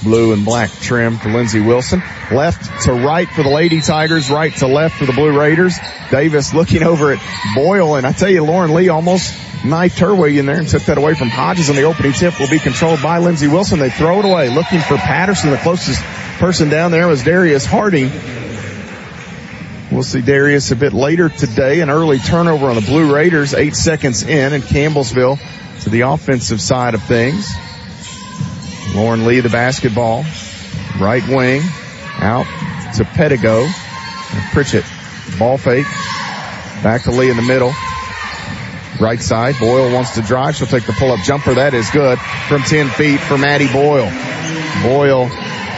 Blue and black trim for Lindsey Wilson. Left to right for the Lady Tigers, right to left for the Blue Raiders. Davis looking over at Boyle, and I tell you, Lauren Lee almost knifed her way in there and took that away from Hodges, and the opening tip will be controlled by Lindsey Wilson. They throw it away, looking for Patterson. The closest person down there was Darius Harding. We'll see Darius a bit later today. An early turnover on the Blue Raiders, 8 seconds in, and Campbellsville to the offensive side of things. Lauren Lee, the basketball. Right wing, out to Pettigo. And Pritchett, ball fake. Back to Lee in the middle. Right side, Boyle wants to drive. She'll take the pull-up jumper. That is good from 10 feet for Maddie Boyle. Boyle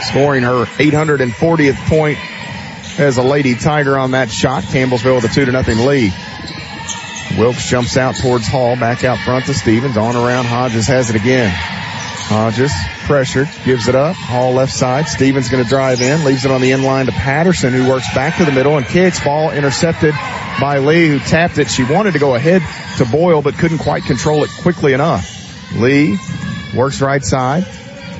scoring her 840th point as a Lady Tiger on that shot. Campbellsville with a 2-0 lead. Wilkes jumps out towards Hall, back out front to Stevens. On around, Hodges has it again. Hodges pressured, gives it up. Hall left side. Stevens going to drive in, leaves it on the end line to Patterson, who works back to the middle and kicks. Ball intercepted by Lee, who tapped it. She wanted to go ahead to Boyle, but couldn't quite control it quickly enough. Lee works right side.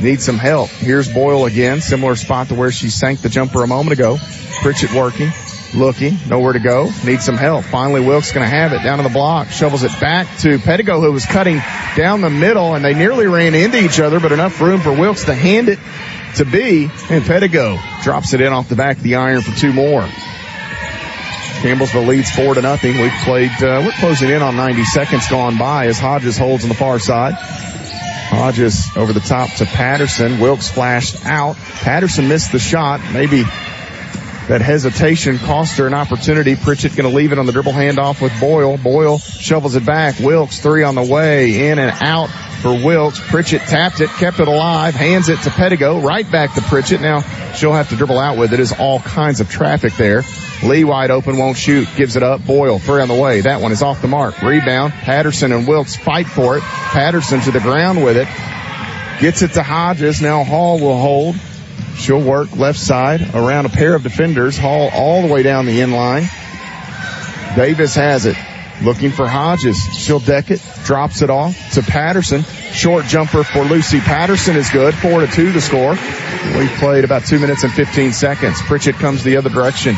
Needs some help. Here's Boyle again. Similar spot to where she sank the jumper a moment ago. Pritchett working, looking, nowhere to go. Needs some help. Finally, Wilkes going to have it down to the block. Shovels it back to Pettigo, who was cutting down the middle, and they nearly ran into each other, but enough room for Wilkes to hand it to B. And Pettigo drops it in off the back of the iron for 2 more. Campbellsville leads 4-0. We've played, we're closing in on 90 seconds gone by as Hodges holds on the far side. Hodges over the top to Patterson. Wilkes flashed out. Patterson missed the shot. Maybe that hesitation cost her an opportunity. Pritchett going to leave it on the dribble handoff with Boyle. Boyle shovels it back. Wilkes 3 on the way. In and out for Wilkes. Pritchett tapped it, kept it alive, hands it to Pettigo. Right back to Pritchett. Now she'll have to dribble out with it. There's all kinds of traffic there. Lee wide open, won't shoot, gives it up. Boyle 3 on the way. That one is off the mark. Rebound. Patterson and Wilkes fight for it. Patterson to the ground with it. Gets it to Hodges. Now Hall will hold. She'll work left side around a pair of defenders. Hall all the way down the end line. Davis has it. Looking for Hodges. She'll deck it. Drops it off to Patterson. Short jumper for Lucy Patterson is good. 4-2 the score. We've played about 2 minutes and 15 seconds. Pritchett comes the other direction.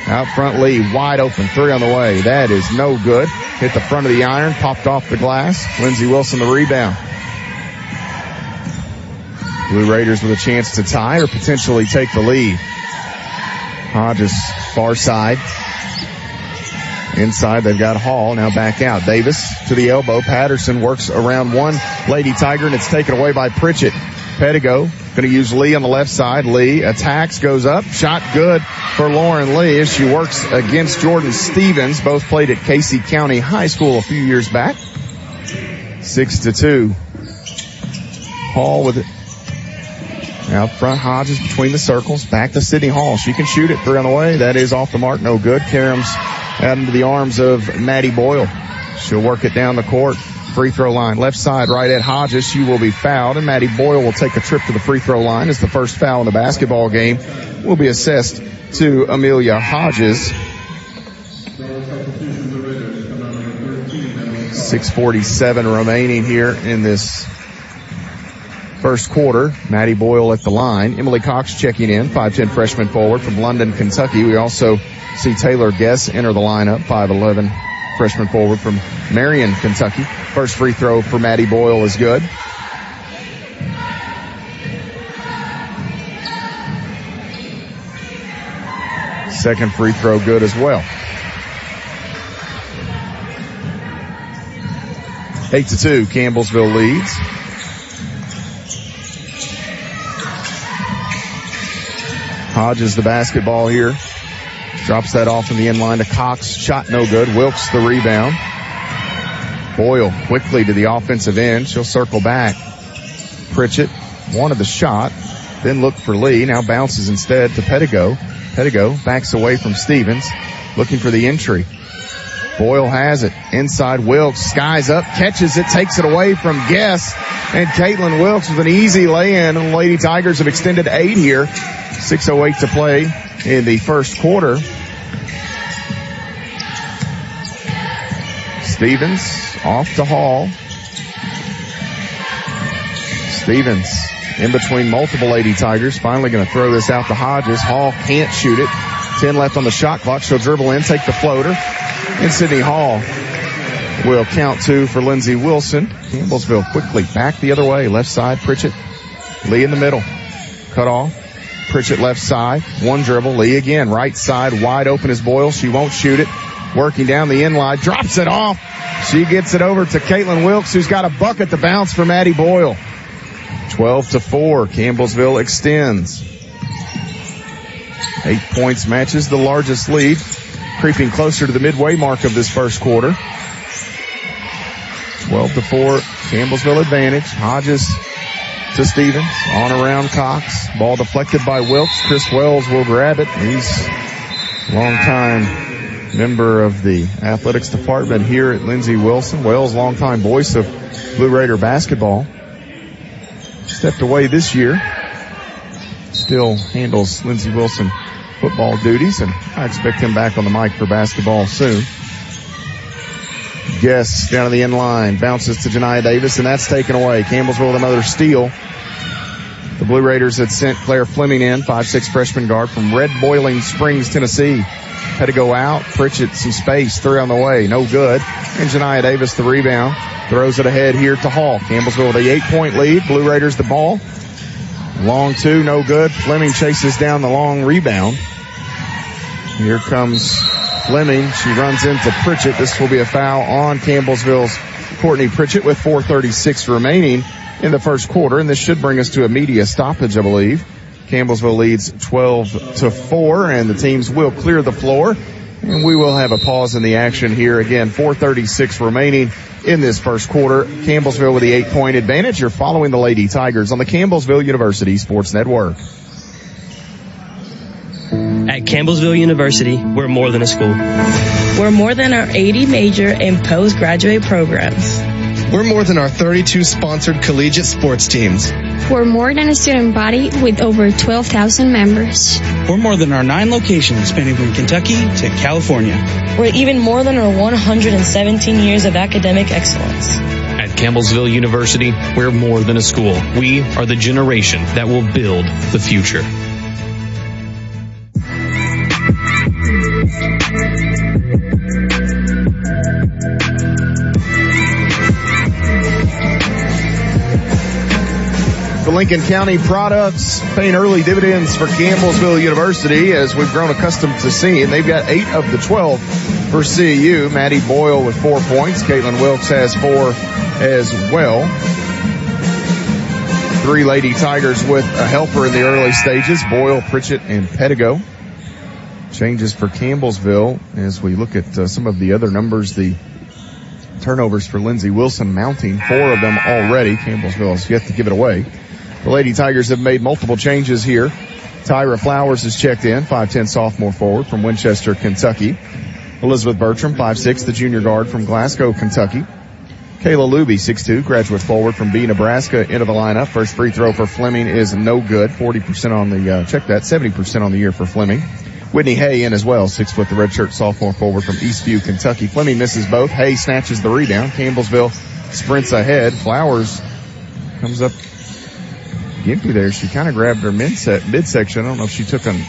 Out front, Lee wide open. 3 on the way. That is no good. Hit the front of the iron. Popped off the glass. Lindsey Wilson the rebound. Blue Raiders with a chance to tie or potentially take the lead. Hodges far side. Inside they've got Hall. Now back out. Davis to the elbow. Patterson works around one Lady Tiger and it's taken away by Pritchett. Pettigo going to use Lee on the left side. Lee attacks, goes up. Shot good for Lauren Lee as she works against Jordan Stevens. Both played at Casey County High School a few years back. 6-2. Hall with it. Out front, Hodges between the circles. Back to Sydney Hall. She can shoot it. 3 on the way. That is off the mark. No good. Karam's out into the arms of Maddie Boyle. She'll work it down the court. Free throw line. Left side right at Hodges. She will be fouled. And Maddie Boyle will take a trip to the free throw line as the first foul in the basketball game will be assessed to Amelia Hodges. 6:47 remaining here in this first quarter. Maddie Boyle at the line. Emily Cox checking in, 5'10" freshman forward from London, Kentucky. We also see Taylor Guess enter the lineup, 5'11" freshman forward from Marion, Kentucky. First free throw for Maddie Boyle is good. Second free throw good as well. 8-2, Campbellsville leads. Hodges the basketball here. Drops that off in the end line to Cox. Shot no good. Wilkes the rebound. Boyle quickly to the offensive end. She'll circle back. Pritchett wanted the shot, then looked for Lee. Now bounces instead to Pettigo. Pettigo backs away from Stevens, looking for the entry. Boyle has it. Inside Wilkes. Skies up, catches it, takes it away from Guess. And Caitlin Wilkes with an easy lay-in. And the Lady Tigers have extended 8 here. 6:08 to play in the first quarter. Stevens off to Hall. Stevens in between multiple Lady Tigers. Finally going to throw this out to Hodges. Hall can't shoot it. 10 left on the shot clock. She'll dribble in, take the floater. And Sydney Hall will count 2 for Lindsey Wilson. Campbellsville quickly back the other way. Left side, Pritchett. Lee in the middle. Cut off. Pritchett left side. One dribble. Lee again. Right side, wide open is Boyle. She won't shoot it. Working down the end line. Drops it off. She gets it over to Caitlin Wilkes, who's got a bucket to bounce for Maddie Boyle. 12-4. Campbellsville extends. 8 points matches the largest lead, creeping closer to the midway mark of this first quarter. 12-4. Campbellsville advantage. Hodges to Stevens. On around Cox. Ball deflected by Wilkes. Chris Wells will grab it. He's a long time member of the athletics department here at Lindsey Wilson. Wells, longtime voice of Blue Raider basketball. Stepped away this year. Still handles Lindsey Wilson football duties, and I expect him back on the mic for basketball soon. Guess down to the end line. Bounces to Janiah Davis, and that's taken away. Campbellsville with another steal. The Blue Raiders had sent Claire Fleming in, 5'6" freshman guard from Red Boiling Springs, Tennessee. Had to go out. Pritchett some space. 3 on the way. No good. And Janiah Davis the rebound. Throws it ahead here to Hall. Campbellsville with a 8-point lead. Blue Raiders the ball. Long 2. No good. Fleming chases down the long rebound. Here comes Fleming. She runs into Pritchett. This will be a foul on Campbellsville's Courtney Pritchett with 4:36 remaining in the first quarter. And this should bring us to a media stoppage, I believe. Campbellsville leads 12-4, and the teams will clear the floor. And we will have a pause in the action here. Again, 4:36 remaining in this first quarter. Campbellsville with the 8-point advantage. You're following the Lady Tigers on the Campbellsville University Sports Network. At Campbellsville University, we're more than a school. We're more than our 80 major and postgraduate programs. We're more than our 32 sponsored collegiate sports teams. We're more than a student body with over 12,000 members. We're more than our 9 locations spanning from Kentucky to California. We're even more than our 117 years of academic excellence. At Campbellsville University, we're more than a school. We are the generation that will build the future. The Lincoln County products paying early dividends for Campbellsville University, as we've grown accustomed to seeing. They've got 8 of the 12 for CU. Maddie Boyle with 4 points. Caitlin Wilkes has 4 as well. 3 Lady Tigers with a helper in the early stages. Boyle, Pritchett, and Pedigo. Changes for Campbellsville as we look at some of the other numbers. The turnovers for Lindsey Wilson mounting, 4 of them already. Campbellsville has yet to give it away. The Lady Tigers have made multiple changes here. Tyra Flowers has checked in, 5'10" sophomore forward from Winchester, Kentucky. Elizabeth Bertram, 5'6", the junior guard from Glasgow, Kentucky. Kayla Luby, 6'2", graduate forward from B, Nebraska, into the lineup. First free throw for Fleming is no good. 40% on the, 70% on the year for Fleming. Whitney Hay in as well, 6 foot, the redshirt sophomore forward from Eastview, Kentucky. Fleming misses both. Hay snatches the rebound. Campbellsville sprints ahead. Flowers comes up gimpy there. She kind of grabbed her midsection. I don't know if she took an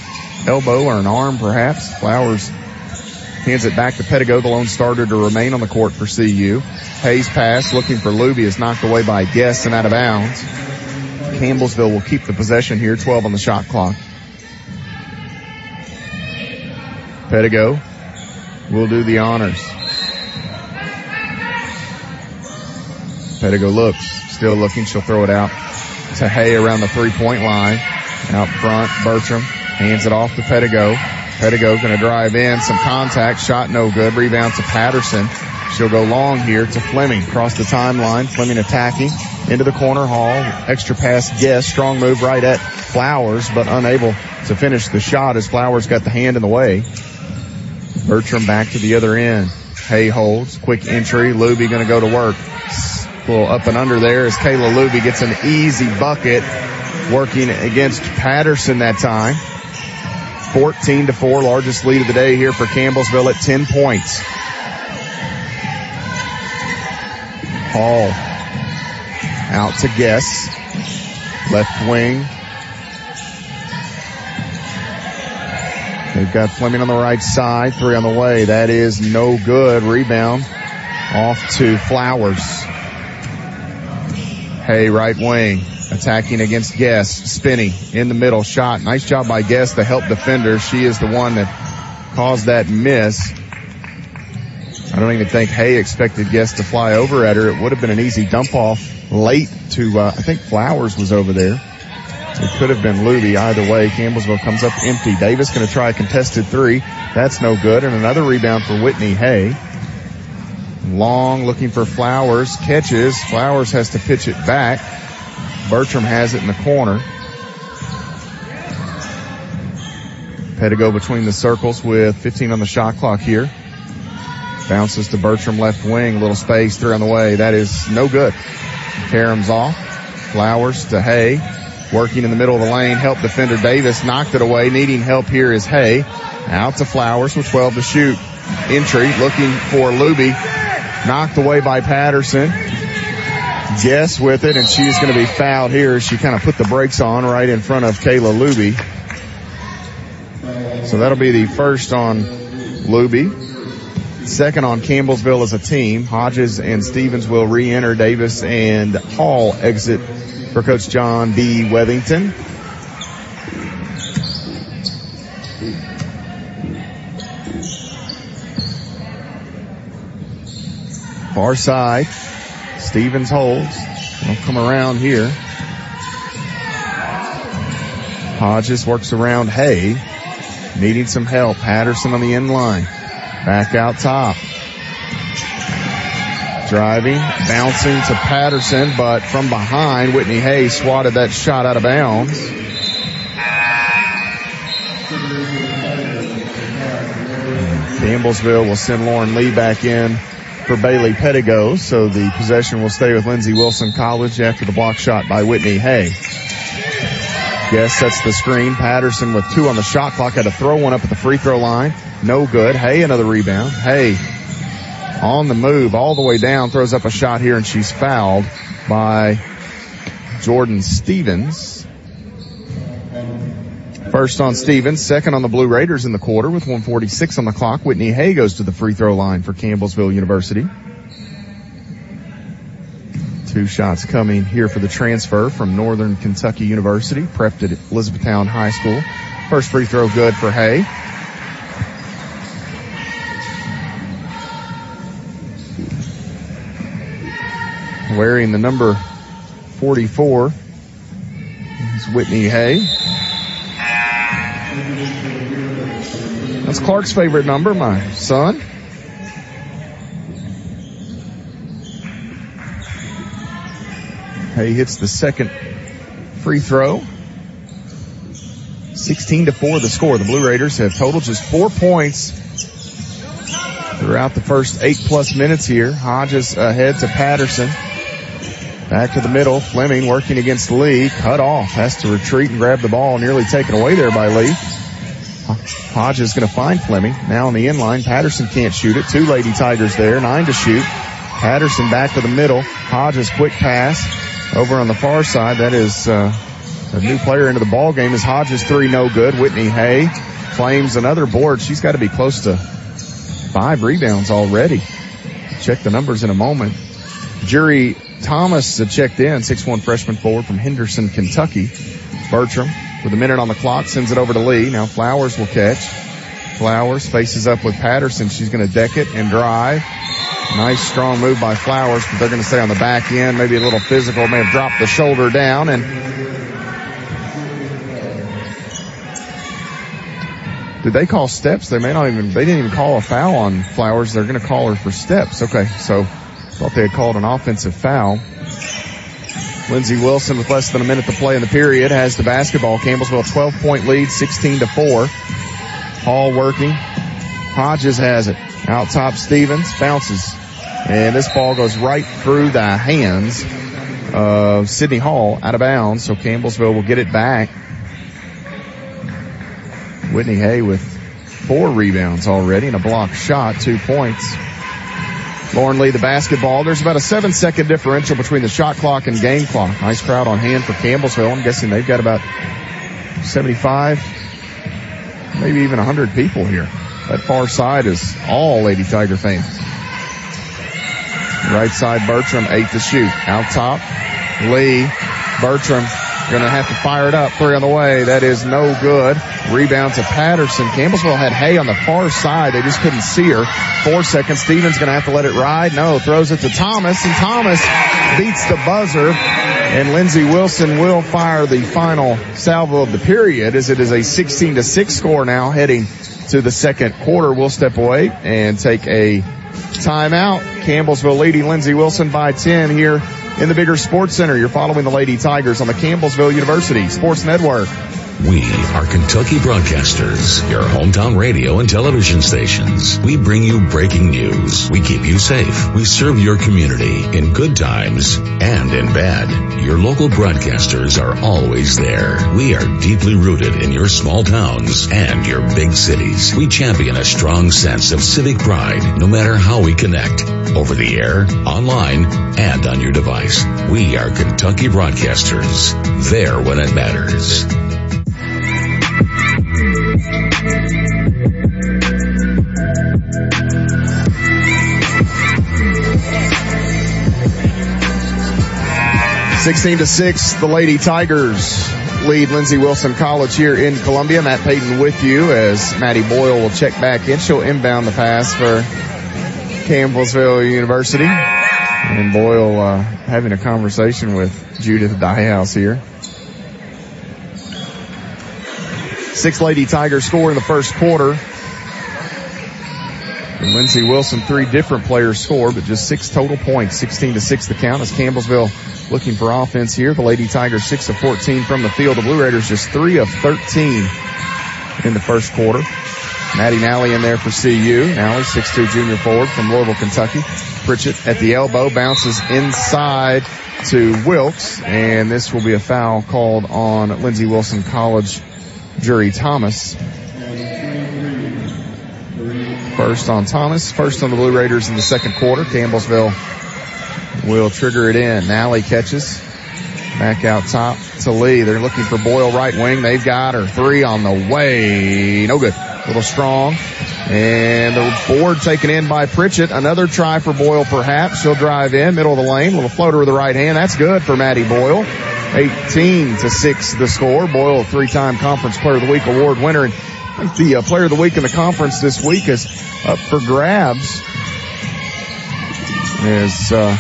elbow or an arm perhaps. Flowers hands it back to Pedigo, the lone starter to remain on the court for CU. Hayes pass looking for Luby is knocked away by Guess and out of bounds. Campbellsville will keep the possession here, 12 on the shot clock. Pedigo will do the honors. Pedigo looks, still looking. She'll throw it out to Hay around the 3-point line. Out front, Bertram hands it off to Pedigo. Pedigo going to drive in, some contact, shot no good. Rebound to Patterson. She'll go long here to Fleming. Across the timeline, Fleming attacking into the corner. Hall, extra pass, Guess, strong move right at Flowers, but unable to finish the shot as Flowers got the hand in the way. Bertram back to the other end. Hay holds, quick entry. Luby going to go to work. A little up and under there as Kayla Luby gets an easy bucket, working against Patterson that time. 14-4, largest lead of the day here for Campbellsville at 10 points. Hall out to Guess. Left wing. They've got Fleming on the right side. 3 on the way. That is no good. Rebound off to Flowers. Hay, right wing. Attacking against Guest. Spinney in the middle. Shot. Nice job by Guest, the help defender. She is the one that caused that miss. I don't even think Hay expected Guest to fly over at her. It would have been an easy dump off late to, I think Flowers was over there. It could have been Luby. Either way, Campbellsville comes up empty. Davis going to try a contested 3. That's no good. And another rebound for Whitney Hay. Long looking for Flowers. Catches. Flowers has to pitch it back. Bertram has it in the corner. Pettigo between the circles with 15 on the shot clock here. Bounces to Bertram left wing. A little space. 3 on the way. That is no good. Karam's off. Flowers to Hay. Working in the middle of the lane. Help defender Davis. Knocked it away. Needing help here is Hay. Out to Flowers with 12 to shoot. Entry. Looking for Luby. Knocked away by Patterson. Guess with it, and she's going to be fouled here. She kind of put the brakes on right in front of Kayla Luby. So that'll be the first on Luby. Second on Campbellsville as a team. Hodges and Stevens will re-enter. Davis and Hall exit for Coach John B. Wethington. Far side. Stevens holds. They'll come around here. Hodges works around Hay. Needing some help. Patterson on the end line. Back out top. Driving. Bouncing to Patterson, but from behind, Whitney Hay swatted that shot out of bounds. Campbellsville will send Lauren Lee back in for Bailey Pettigo, so the possession will stay with Lindsey Wilson College after the block shot by Whitney Hay. Guest sets the screen. Patterson with 2 on the shot clock had to throw one up at the free throw line. No good. Hay another rebound. Hay on the move all the way down, throws up a shot here, and she's fouled by Jordan Stevens. First on Stevens, second on the Blue Raiders in the quarter with 1:46 on the clock. Whitney Hay goes to the free throw line for Campbellsville University. 2 shots coming here for the transfer from Northern Kentucky University, prepped at Elizabethtown High School. First free throw good for Hay. Wearing the number 44 is Whitney Hay. That's Clark's favorite number, my son. Hay hits the second free throw. 16-4 the score. The Blue Raiders have totaled just 4 points throughout the first 8+ minutes here. Hodges ahead to Patterson. Back to the middle. Fleming working against Lee. Cut off. Has to retreat and grab the ball. Nearly taken away there by Lee. Hodges going to find Fleming. Now on the inline. Patterson can't shoot it. 2 Lady Tigers there. 9 to shoot. Patterson back to the middle. Hodges quick pass. Over on the far side. That is a new player into the ball game. Is Hodges 3 no good. Whitney Hay claims another board. She's got to be close to 5 rebounds already. Check the numbers in a moment. Jury Thomas checked in, 6'1" freshman forward from Henderson, Kentucky. Bertram with a minute on the clock sends it over to Lee. Now Flowers will catch. Flowers faces up with Patterson. She's going to deck it and drive. Nice strong move by Flowers, but they're going to stay on the back end. Maybe a little physical. May have dropped the shoulder down, and did they call steps? They didn't even call a foul on Flowers. They're going to call her for steps. Okay, so thought they had called an offensive foul. Lindsey Wilson with less than a minute to play in the period has the basketball. Campbellsville 12-point lead, 16-4. Hall working. Hodges has it. Out top Stevens. Bounces. And this ball goes right through the hands of Sydney Hall, out of bounds. So Campbellsville will get it back. Whitney Hay with 4 rebounds already and a blocked shot, 2 points. Lauren Lee, the basketball. There's about a 7-second differential between the shot clock and game clock. Nice crowd on hand for Campbellsville. I'm guessing they've got about 75, maybe even 100 people here. That far side is all Lady Tiger fans. Right side, Bertram, 8 to shoot. Out top, Lee. Bertram going to have to fire it up. 3 on the way. That is no good. Rebound to Patterson. Campbellsville had Hay on the far side. They just couldn't see her. 4 seconds. Stevens going to have to let it ride. No, throws it to Thomas, and Thomas beats the buzzer. And Lindsey Wilson will fire the final salvo of the period, as it is a 16-6 score now heading to the second quarter. We'll step away and take a timeout. Campbellsville leading Lindsey Wilson by 10 here in the Bigger Sports Center. You're following the Lady Tigers on the Campbellsville University Sports Network. We are Kentucky Broadcasters, your hometown radio and television stations. We bring you breaking news. We keep you safe. We serve your community in good times and in bad. Your local broadcasters are always there. We are deeply rooted in your small towns and your big cities. We champion a strong sense of civic pride, no matter how we connect. Over the air, online, and on your device. We are Kentucky Broadcasters. There when it matters. (16-6), the Lady Tigers lead Lindsey Wilson College here in Columbia. Matt Payton with you as Maddie Boyle will check back in. She'll inbound the pass for Campbellsville University. And Boyle having a conversation with Judith Dyehouse here. 6 Lady Tigers score in the first quarter. And Lindsey Wilson, 3 different players score, but just 6 total points. 16-6 the count as Campbellsville looking for offense here. The Lady Tigers 6 of 14 from the field. The Blue Raiders just 3 of 13 in the first quarter. Maddie Nally in there for CU. Nally, 6'2" junior forward from Louisville, Kentucky. Pritchett at the elbow, bounces inside to Wilkes, and this will be a foul called on Lindsey Wilson College Jury Thomas. First on Thomas, first on the Blue Raiders in the second quarter. Campbellsville will trigger it in. Nally catches. Back out top to Lee. They're looking for Boyle right wing. They've got her. 3 on the way. No good. A little strong. And the board taken in by Pritchett. Another try for Boyle perhaps. She'll drive in, middle of the lane. Little floater with the right hand. That's good for Maddie Boyle. 18-6 the score. Boyle, 3-time Conference Player of the Week award winner. And I think the Player of the Week in the conference this week is up for grabs. There's a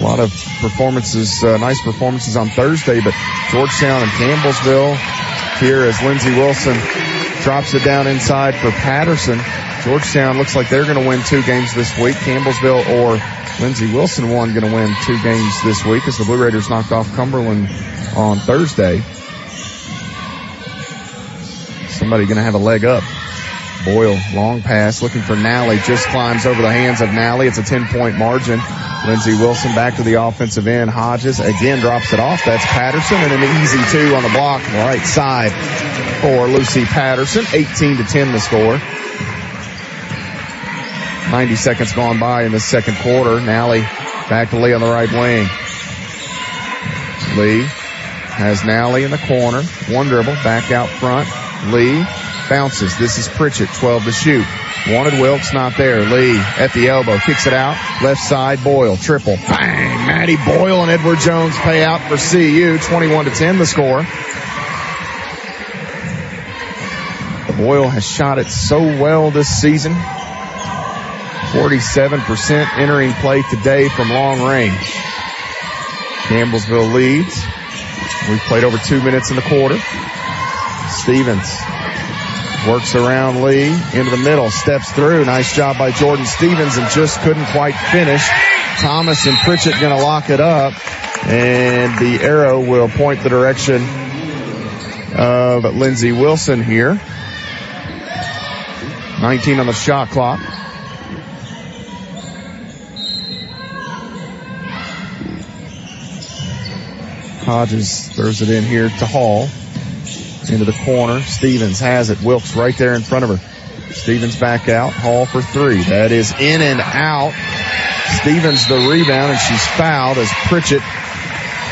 lot of performances, nice performances on Thursday, but Georgetown and Campbellsville here as Lindsey Wilson drops it down inside for Patterson. Georgetown looks like they're going to win 2 games this week. Campbellsville or Lindsey Wilson one going to win 2 games this week as the Blue Raiders knocked off Cumberland on Thursday. Somebody going to have a leg up. Boyle, long pass, looking for Nally, just climbs over the hands of Nally. It's a 10-point margin. Lindsey Wilson back to the offensive end. Hodges again drops it off. That's Patterson, and an easy 2 on the block on the right side for Lucy Patterson. 18-10 the score. 90 seconds gone by in the second quarter. Nally back to Lee on the right wing. Lee has Nally in the corner. One dribble, back out front. Lee bounces. This is Pritchett, 12 to shoot. Wanted Wilkes, not there. Lee at the elbow, kicks it out. Left side, Boyle, triple. Bang! Maddie Boyle and Edward Jones pay out for CU. 21-10 the score. Boyle has shot it so well this season. 47% entering play today from long range. Campbellsville leads. We've played over 2 minutes in the quarter. Stevens works around Lee into the middle, steps through. Nice job by Jordan Stevens and just couldn't quite finish. Thomas and Pritchett going to lock it up, and the arrow will point the direction of Lindsey Wilson here. 19 on the shot clock. Hodges throws it in here to Hall. Into the corner. Stevens has it. Wilkes right there in front of her. Stevens back out. Hall for three. That is in and out. Stevens the rebound, and she's fouled as Pritchett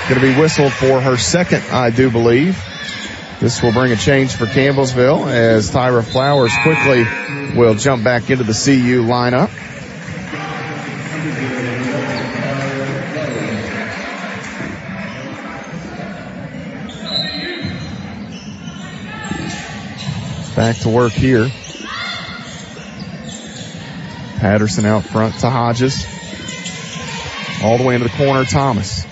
going to be whistled for her second, I do believe. This will bring a change for Campbellsville as Tyra Flowers quickly will jump back into the CU lineup. Back to work here. Patterson out front to Hodges. All the way into the corner, Thomas.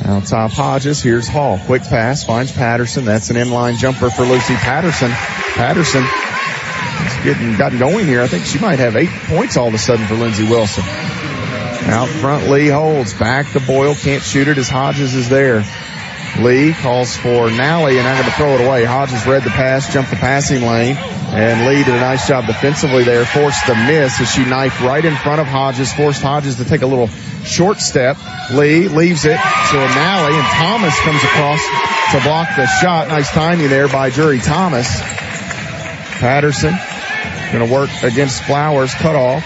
Out top, Hodges. Here's Hall. Quick pass. Finds Patterson. That's an inline jumper for Lucy Patterson. Patterson has gotten going here. I think she might have 8 points all of a sudden for Lindsey Wilson. Out front, Lee holds. Back to Boyle. Can't shoot it as Hodges is there. Lee calls for Nally, and I'm going to throw it away. Hodges read the pass, jumped the passing lane, and Lee did a nice job defensively there. Forced the miss as she knifed right in front of Hodges. Forced Hodges to take a little short step. Lee leaves it to Nally, and Thomas comes across to block the shot. Nice timing there by Drury Thomas. Patterson going to work against Flowers. Cut off.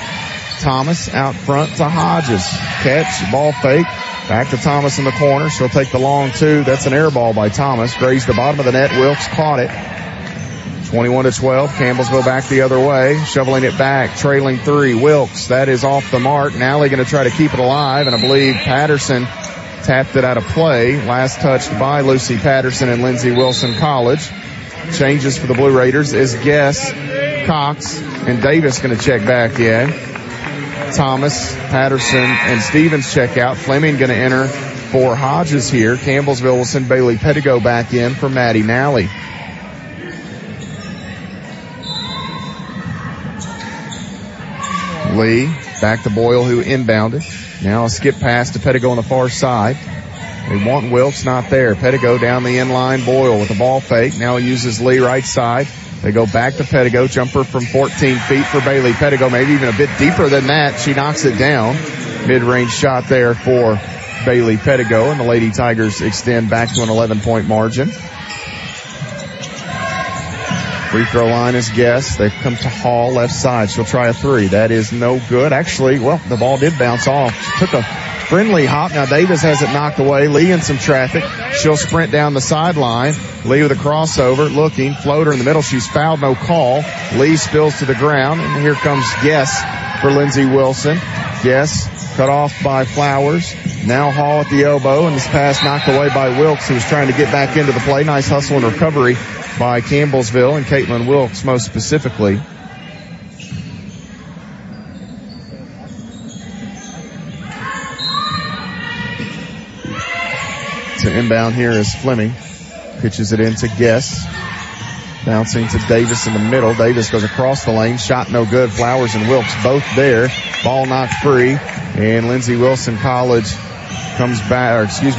Thomas out front to Hodges. Catch, ball fake. Back to Thomas in the corner. She'll take the long two. That's an air ball by Thomas. Grazed the bottom of the net. Wilkes caught it. 21-12. Campbellsville back the other way. Shoveling it back. Trailing three. Wilkes. That is off the mark. Nally going to try to keep it alive. And I believe Patterson tapped it out of play. Last touched by Lucy Patterson and Lindsey Wilson College. Changes for the Blue Raiders is Guess, Cox, and Davis going to check back in. Thomas, Patterson, and Stevens check out. Fleming going to enter for Hodges here. Campbellsville will send Bailey Pettigo back in for Maddie Nally. Lee back to Boyle, who inbounded. Now a skip pass to Pettigo on the far side. They want Wilkes, not there. Pettigo down the inline. Boyle with the ball fake. Now he uses Lee right side. They go back to Pettigo. Jumper from 14 feet for Bailey Pettigo. Maybe even a bit deeper than that. She knocks it down. Mid-range shot there for Bailey Pettigo. And the Lady Tigers extend back to an 11-point margin. Free throw line is Guess. They come to Hall left side. She'll try a three. That is no good. Actually, well, the ball did bounce off. She took a friendly hop. Now Davis has it knocked away. Lee in some traffic. She'll sprint down the sideline. Lee with a crossover, looking, floater in the middle. She's fouled, no call. Lee spills to the ground, and here comes Guess for Lindsey Wilson. Guess cut off by Flowers. Now Hall at the elbow, and this pass knocked away by Wilkes, who was trying to get back into the play. Nice hustle and recovery by Campbellsville and Caitlin Wilkes most specifically. To inbound here is Fleming. Pitches it into Guess. Bouncing to Davis in the middle. Davis goes across the lane. Shot no good. Flowers and Wilkes both there. Ball knocked free. And Lindsey Wilson College comes back, sees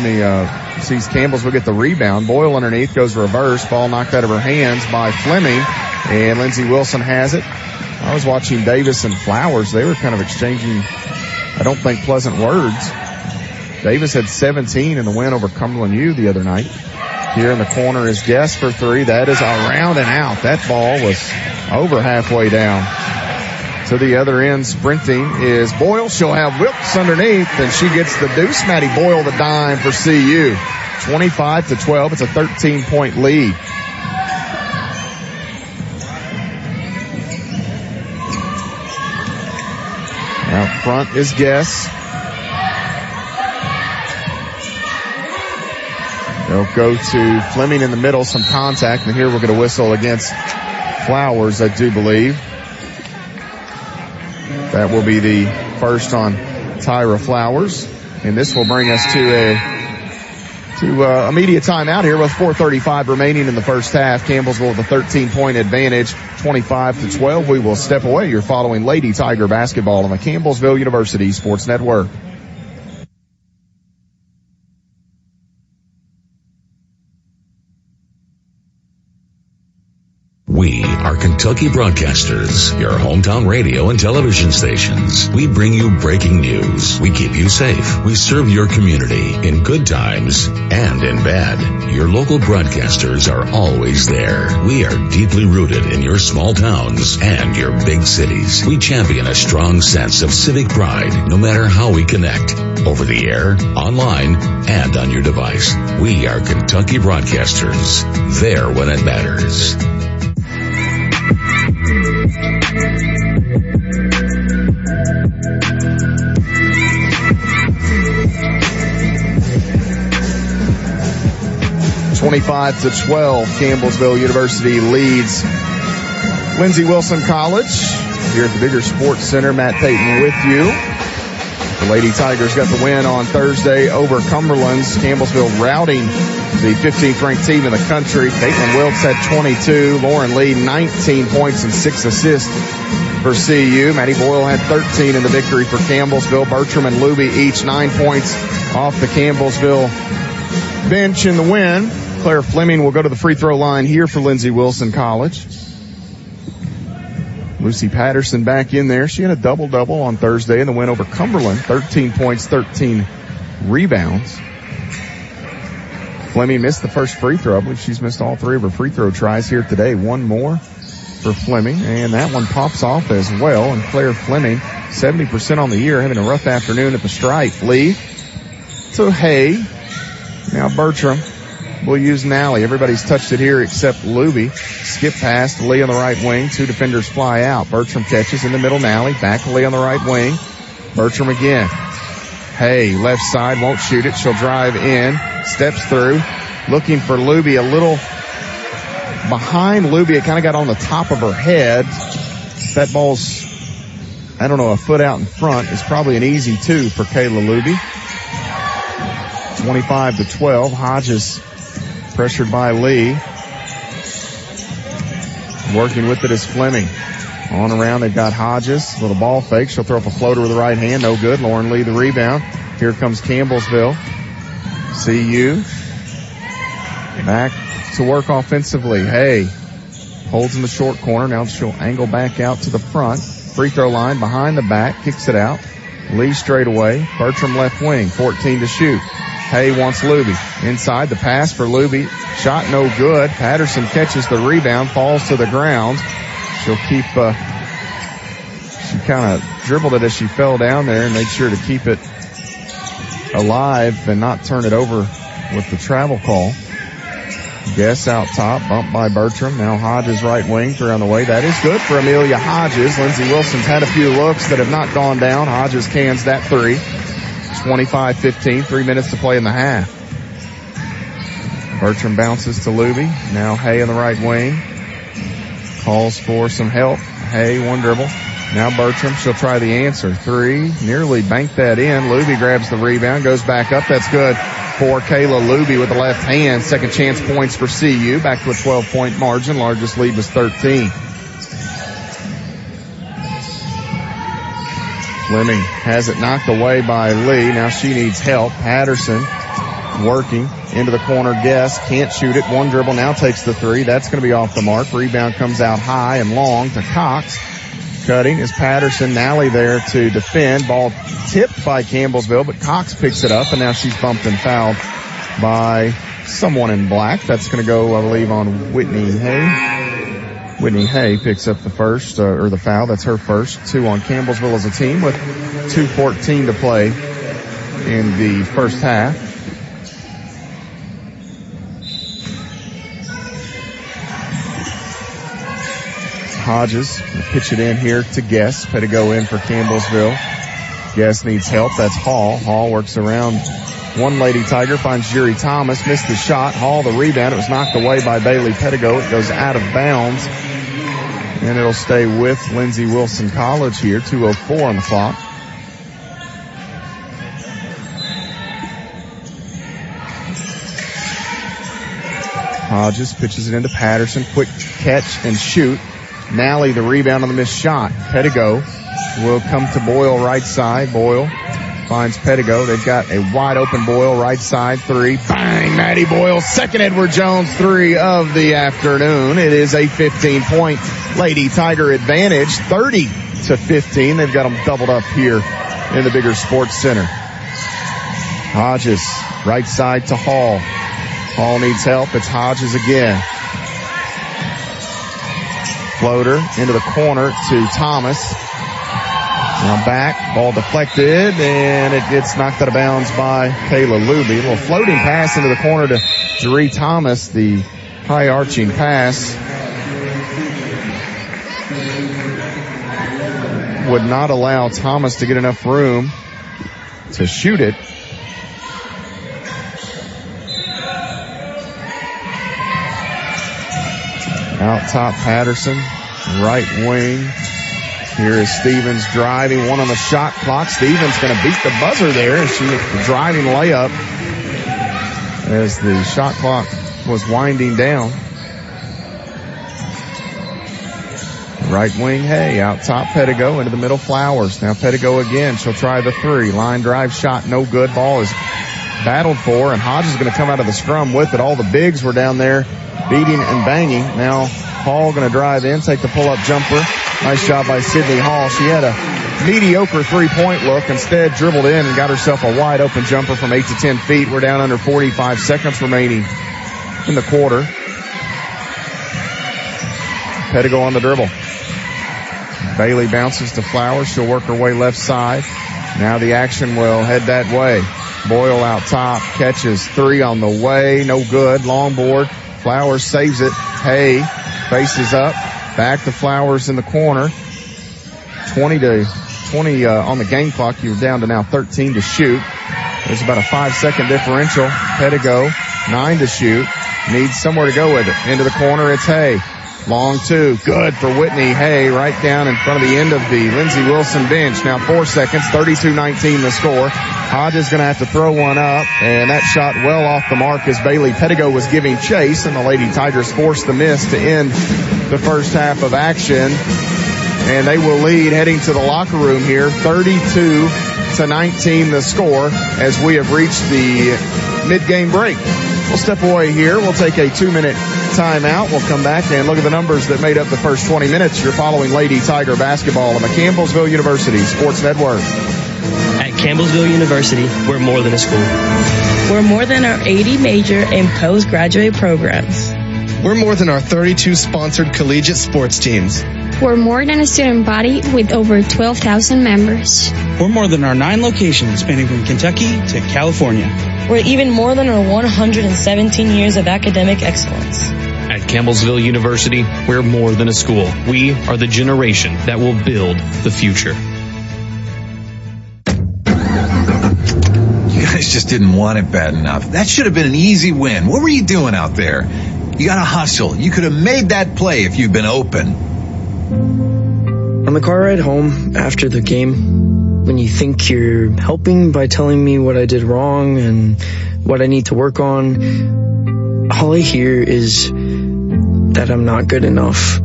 Campbellsville get the rebound. Boyle underneath, goes reverse. Ball knocked out of her hands by Fleming. And Lindsey Wilson has it. I was watching Davis and Flowers. They were kind of exchanging, I don't think, pleasant words. Davis had 17 in the win over Cumberland U the other night. Here in the corner is Guess for three. That is around and out. That ball was over halfway down. To the other end, sprinting is Boyle. She'll have Wilkes underneath, and she gets the deuce. Maddie Boyle, the dime for CU. 25-12. It's a 13-point lead. Out front is Guess. They'll go to Fleming in the middle, some contact, and here we're going to whistle against Flowers, I do believe. That will be the first on Tyra Flowers, and this will bring us to immediate timeout here with 4:35 remaining in the first half. Campbellsville with a 13-point advantage, 25-12. We will step away. You're following Lady Tiger basketball on the Campbellsville University Sports Network. We our Kentucky broadcasters, your hometown radio and television stations. We bring you breaking news. We keep you safe. We serve your community in good times and in bad. Your local broadcasters are always there. We are deeply rooted in your small towns and your big cities. We champion a strong sense of civic pride, no matter how we connect. Over the air, online, and on your device. We are Kentucky broadcasters. There when it matters. (25-12), Campbellsville University leads Lindsey Wilson College here at the Bigger Sports Center. Matt Payton with you. The Lady Tigers got the win on Thursday over Cumberland's. Campbellsville routing the 15th ranked team in the country. Caitlin Wilkes had 22. Lauren Lee 19 points and 6 assists for CU. Maddie Boyle had 13 in the victory for Campbellsville. Bertram and Luby each 9 points off the Campbellsville bench in the win. Claire Fleming will go to the free throw line here for Lindsey Wilson College. Lucy Patterson back in there. She had a double-double on Thursday in the win over Cumberland. 13 points, 13 rebounds. Fleming missed the first free throw. I believe she's missed all 3 of her free throw tries here today. One more for Fleming, and that one pops off as well. And Claire Fleming, 70% on the year, having a rough afternoon at the stripe. Lee to Hay. Now Bertram will use Nally. Everybody's touched it here except Luby. Skip pass to Lee on the right wing. 2 defenders fly out. Bertram catches in the middle. Nally back to Lee on the right wing. Bertram again. Hay, left side, won't shoot it. She'll drive in, steps through, looking for Luby. A little behind Luby. It kind of got on the top of her head. That ball's, I don't know, a foot out in front. It's probably an easy 2 for Kayla Luby. 25-12. Hodges pressured by Lee. Working with it is Fleming. On around, they've got Hodges. Little ball fake. She'll throw up a floater with the right hand. No good. Lauren Lee the rebound. Here comes Campbellsville. CU. Back to work offensively. Hay holds in the short corner. Now she'll angle back out to the front. Free throw line behind the back. Kicks it out. Lee straight away. Bertram left wing. 14 to shoot. Hay wants Luby. Inside, the pass for Luby. Shot no good. Patterson catches the rebound, falls to the ground. She'll keep, she kind of dribbled it as she fell down there and made sure to keep it alive and not turn it over with the travel call. Guess out top, bumped by Bertram. Now Hodges right wing, 3 on the way. That is good for Amelia Hodges. Lindsey Wilson's had a few looks that have not gone down. Hodges cans that 3. 25-15, 3 minutes to play in the half. Bertram bounces to Luby. Now Hay on the right wing. Calls for some help. Hay, one dribble. Now Bertram, she'll try the answer. 3, nearly banked that in. Luby grabs the rebound, goes back up. That's good for Kayla Luby with the left hand. Second chance points for CU. Back to a 12-point margin. Largest lead was 13. Fleming has it knocked away by Lee. Now she needs help. Patterson working into the corner. Guess can't shoot it. One dribble, now takes the 3. That's going to be off the mark. Rebound comes out high and long to Cox. Cutting is Patterson. Nally there to defend. Ball tipped by Campbellsville, but Cox picks it up, and now she's bumped and fouled by someone in black. That's going to go, I believe, on Whitney Hay. Whitney Hay picks up the first, or the foul. That's her first. 2 on Campbellsville as a team with 2:14 to play in the first half. Hodges pitch it in here to Guess. Pettigo in for Campbellsville. Guess needs help. That's Hall. Hall works around one Lady Tiger, finds Juri Thomas, missed the shot. Hall the rebound. It was knocked away by Bailey Pettigo. It goes out of bounds, and it'll stay with Lindsey Wilson College here. 2:04 on the clock. Hodges pitches it into Patterson. Quick catch and shoot. Nally the rebound on the missed shot. Pettigo will come to Boyle right side. Boyle finds Pettigo. They've got a wide open Boyle, right side, three. Bang! Maddie Boyle, second Edward Jones three of the afternoon. It is a 15-point Lady Tiger advantage, 30-15. They've got them doubled up here in the bigger Sports Center. Hodges, right side to Hall. Hall needs help. It's Hodges again. Floater into the corner to Thomas. Now back, ball deflected, and it gets knocked out of bounds by Kayla Luby. A little floating pass into the corner to Jeree Thomas, the high arching pass. Would not allow Thomas to get enough room to shoot it. Out top, Patterson, right wing. Here is Stevens driving, one on the shot clock. Stevens going to beat the buzzer there, and she hits the driving layup as the shot clock was winding down. Right wing, Hay, out top, Pettigo, into the middle, Flowers. Now Pettigo again, she'll try the three. Line drive shot, no good. Ball is battled for, and Hodges is going to come out of the scrum with it. All the bigs were down there beating and banging. Now Hall going to drive in, take the pull-up jumper. Nice job by Sydney Hall. She had a mediocre three-point look. Instead, dribbled in and got herself a wide-open jumper from 8 to 10 feet. We're down under 45 seconds remaining in the quarter. Pettigo on the dribble. Bailey bounces to Flowers. She'll work her way left side. Now the action will head that way. Boyle out top. Catches three on the way. No good. Long board. Flowers saves it. Hay faces up. Back to Flowers in the corner. 20 on the game clock. You're down to now 13 to shoot. There's about a 5-second differential. Pettigo, 9 to shoot. Needs somewhere to go with it. Into the corner, it's Hay. Long two. Good for Whitney Hay right down in front of the end of the Lindsey Wilson bench. Now 4 seconds, 32-19 the score. Hodges going to have to throw one up, and that shot well off the mark as Bailey Pettigo was giving chase, and the Lady Tigers forced the miss to end the first half of action. And they will lead heading to the locker room here, 32-19 the score as we have reached the mid-game break. We'll step away here. We'll take a 2-minute timeout. We'll come back and look at the numbers that made up the first 20 minutes. You're following Lady Tiger basketball on the Campbellsville University Sports Network. At Campbellsville University, we're more than a school. We're more than our 80 major and postgraduate programs. We're more than our 32 sponsored collegiate sports teams. We're more than a student body with over 12,000 members. We're more than our 9 locations spanning from Kentucky to California. We're even more than our 117 years of academic excellence. At Campbellsville University, we're more than a school. We are the generation that will build the future. You guys just didn't want it bad enough. That should have been an easy win. What were you doing out there? You got to hustle. You could have made that play if you'd been open. On the car ride home after the game, when you think you're helping by telling me what I did wrong and what I need to work on, all I hear is that I'm not good enough,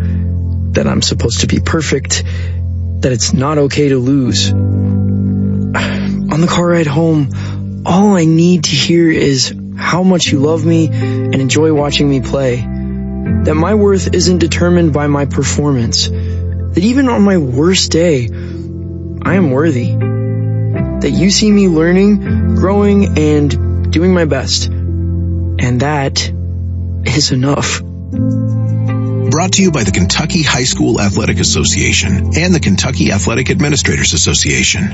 that I'm supposed to be perfect, that it's not okay to lose. On the car ride home, all I need to hear is how much you love me and enjoy watching me play, that my worth isn't determined by my performance, that even on my worst day, I am worthy, that you see me learning, growing, and doing my best, and that is enough. Brought to you by the Kentucky High School Athletic Association and the Kentucky Athletic Administrators Association.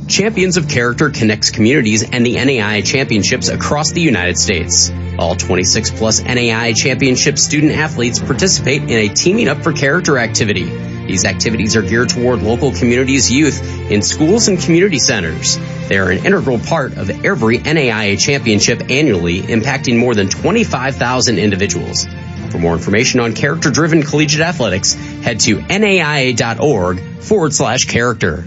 Champions of Character connects communities and the NAIA championships across the United States. All 26-plus NAIA championship student athletes participate in a Teaming Up for Character activity. These activities are geared toward local communities' youth in schools and community centers. They are an integral part of every NAIA championship annually, impacting more than 25,000 individuals. For more information on character-driven collegiate athletics, head to naia.org/character.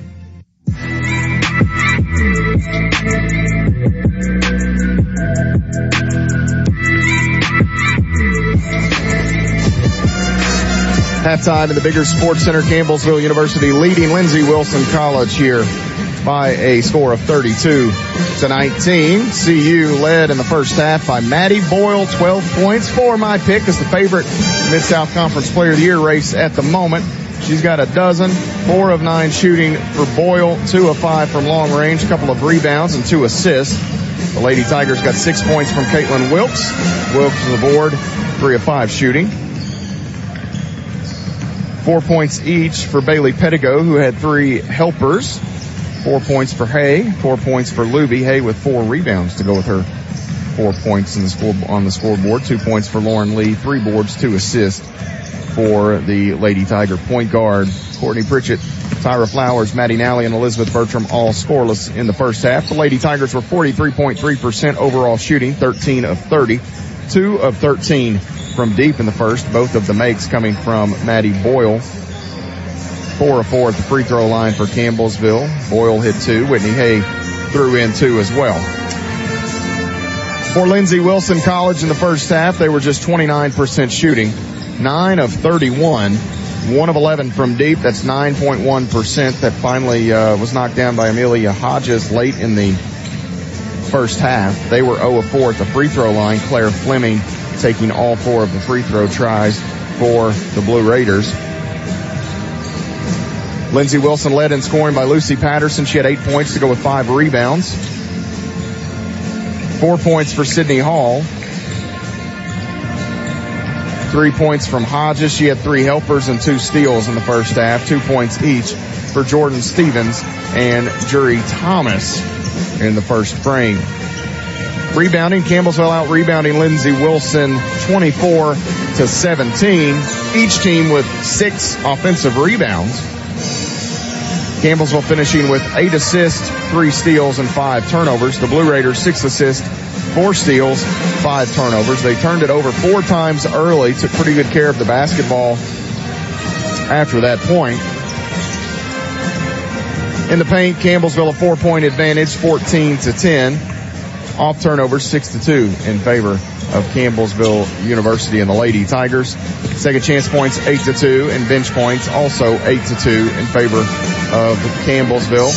Halftime in the bigger Sports Center, Campbellsville University leading Lindsey Wilson College here by a score of 32-19. CU led in the first half by Maddie Boyle, 12 points. For my pick is the favorite Mid-South Conference Player of the Year race at the moment. She's got a dozen, 4 of 9 shooting for Boyle, 2 of 5 from long range, a couple of rebounds and 2 assists. The Lady Tigers got 6 points from Caitlin Wilkes. Wilkes on the board, 3 of 5 shooting. 4 points each for Bailey Pettigo, who had 3 helpers. 4 points for Hay, 4 points for Luby. Hay with 4 rebounds to go with her 4 points on the scoreboard. 2 points for Lauren Lee, 3 boards, 2 assists for the Lady Tiger point guard. Courtney Pritchett, Tyra Flowers, Maddie Nally, and Elizabeth Bertram all scoreless in the first half. The Lady Tigers were 43.3% overall shooting, 13 of 30, 2 of 13 from deep in the first, both of the makes coming from Maddie Boyle. 4 of 4 at the free throw line for Campbellsville. Boyle hit 2. Whitney Hay threw in 2 as well. For Lindsey Wilson College in the first half, they were just 29% shooting. 9 of 31. 1 of 11 from deep. That's 9.1%. That finally was knocked down by Amelia Hodges late in the first half. They were 0 of 4 at the free throw line. Claire Fleming taking all 4 of the free throw tries for the Blue Raiders. Lindsey Wilson led in scoring by Lucy Patterson. She had 8 points to go with 5 rebounds. 4 points for Sydney Hall. 3 points from Hodges. She had 3 helpers and 2 steals in the first half. 2 points each for Jordan Stevens and Jury Thomas in the first frame. Rebounding, Campbellsville out rebounding Lindsey Wilson 24-17. Each team with 6 offensive rebounds. Campbellsville finishing with 8 assists, 3 steals, and 5 turnovers. The Blue Raiders 6 assists, 4 steals, 5 turnovers. They turned it over 4 times early, took pretty good care of the basketball after that point. In the paint, Campbellsville a 4-point advantage, 14-10. Off turnovers, 6-2 in favor of Campbellsville University and the Lady Tigers. Second chance points, 8-2, and bench points also 8-2 in favor of Campbellsville.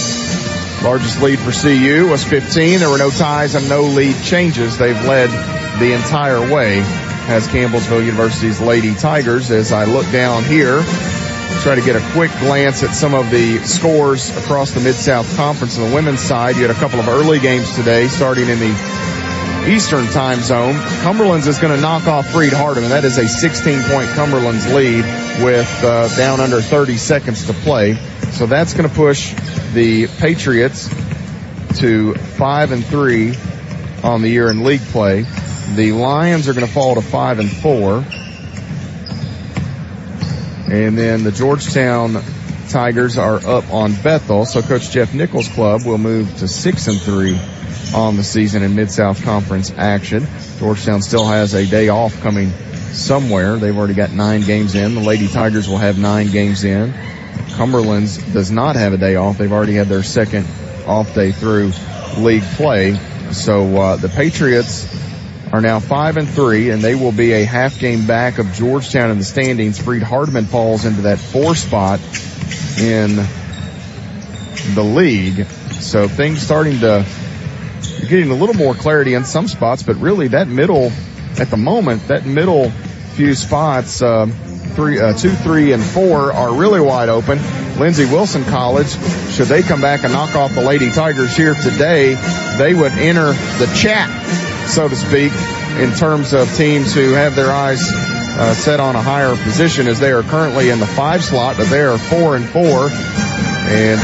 Largest lead for CU was 15. There were no ties and no lead changes. They've led the entire way as Campbellsville University's Lady Tigers. As I look down here, try to get a quick glance at some of the scores across the Mid-South Conference. On the women's side, you had a couple of early games today starting in the Eastern time zone. Cumberland's is going to knock off Freed Hardeman. That is a 16-point Cumberland's lead with down under 30 seconds to play. So that's going to push the Patriots to 5-3 on the year in league play. The Lions are going to fall to 5-4. And then the Georgetown Tigers are up on Bethel. So Coach Jeff Nichols' club will move to 6-3 on the season in Mid-South Conference action. Georgetown still has a day off coming somewhere. They've already got 9 games in. The Lady Tigers will have 9 games in. Cumberland's does not have a day off. They've already had their second off day through league play. So the Patriots are now 5-3, and they will be a half game back of Georgetown in the standings. Freed Hardeman falls into that 4 spot in the league. So things starting to, you're getting a little more clarity in some spots, but really that middle, at the moment, that middle few spots, 2, 3, and 4 are really wide open. Lindsey Wilson College, should they come back and knock off the Lady Tigers here today, they would enter the chat, so to speak, in terms of teams who have their eyes set on a higher position, as they are currently in the 5 slot, but they are 4-4. And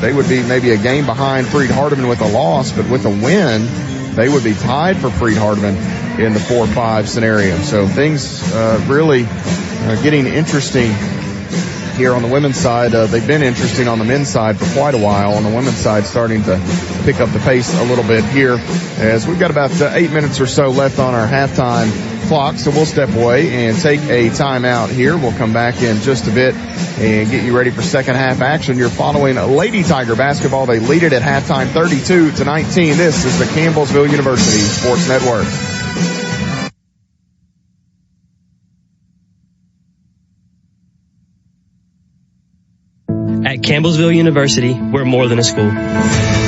they would be maybe a game behind Freed Hardeman with a loss, but with a win, they would be tied for Freed Hardeman in the 4-5 scenario. So things really getting interesting here on the women's side. They've been interesting on the men's side for quite a while. On the women's side, starting to pick up the pace a little bit here, as we've got about 8 minutes or so left on our halftime clock. So we'll step away and take a timeout here. We'll come back in just a bit and get you ready for second half action. You're following Lady Tiger basketball. They lead it at halftime 32-19. This is the Campbellsville University Sports Network. At At Campbellsville University, we're more than a school.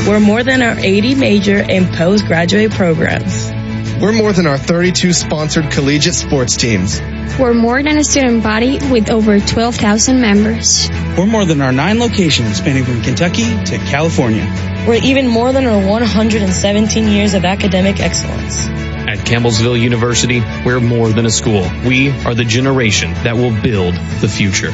We're more than our 80 major and postgraduate programs. We're more than our 32 sponsored collegiate sports teams. We're more than a student body with over 12,000 members. We're more than our 9 locations spanning from Kentucky to California. We're even more than our 117 years of academic excellence. At Campbellsville University, we're more than a school. We are the generation that will build the future.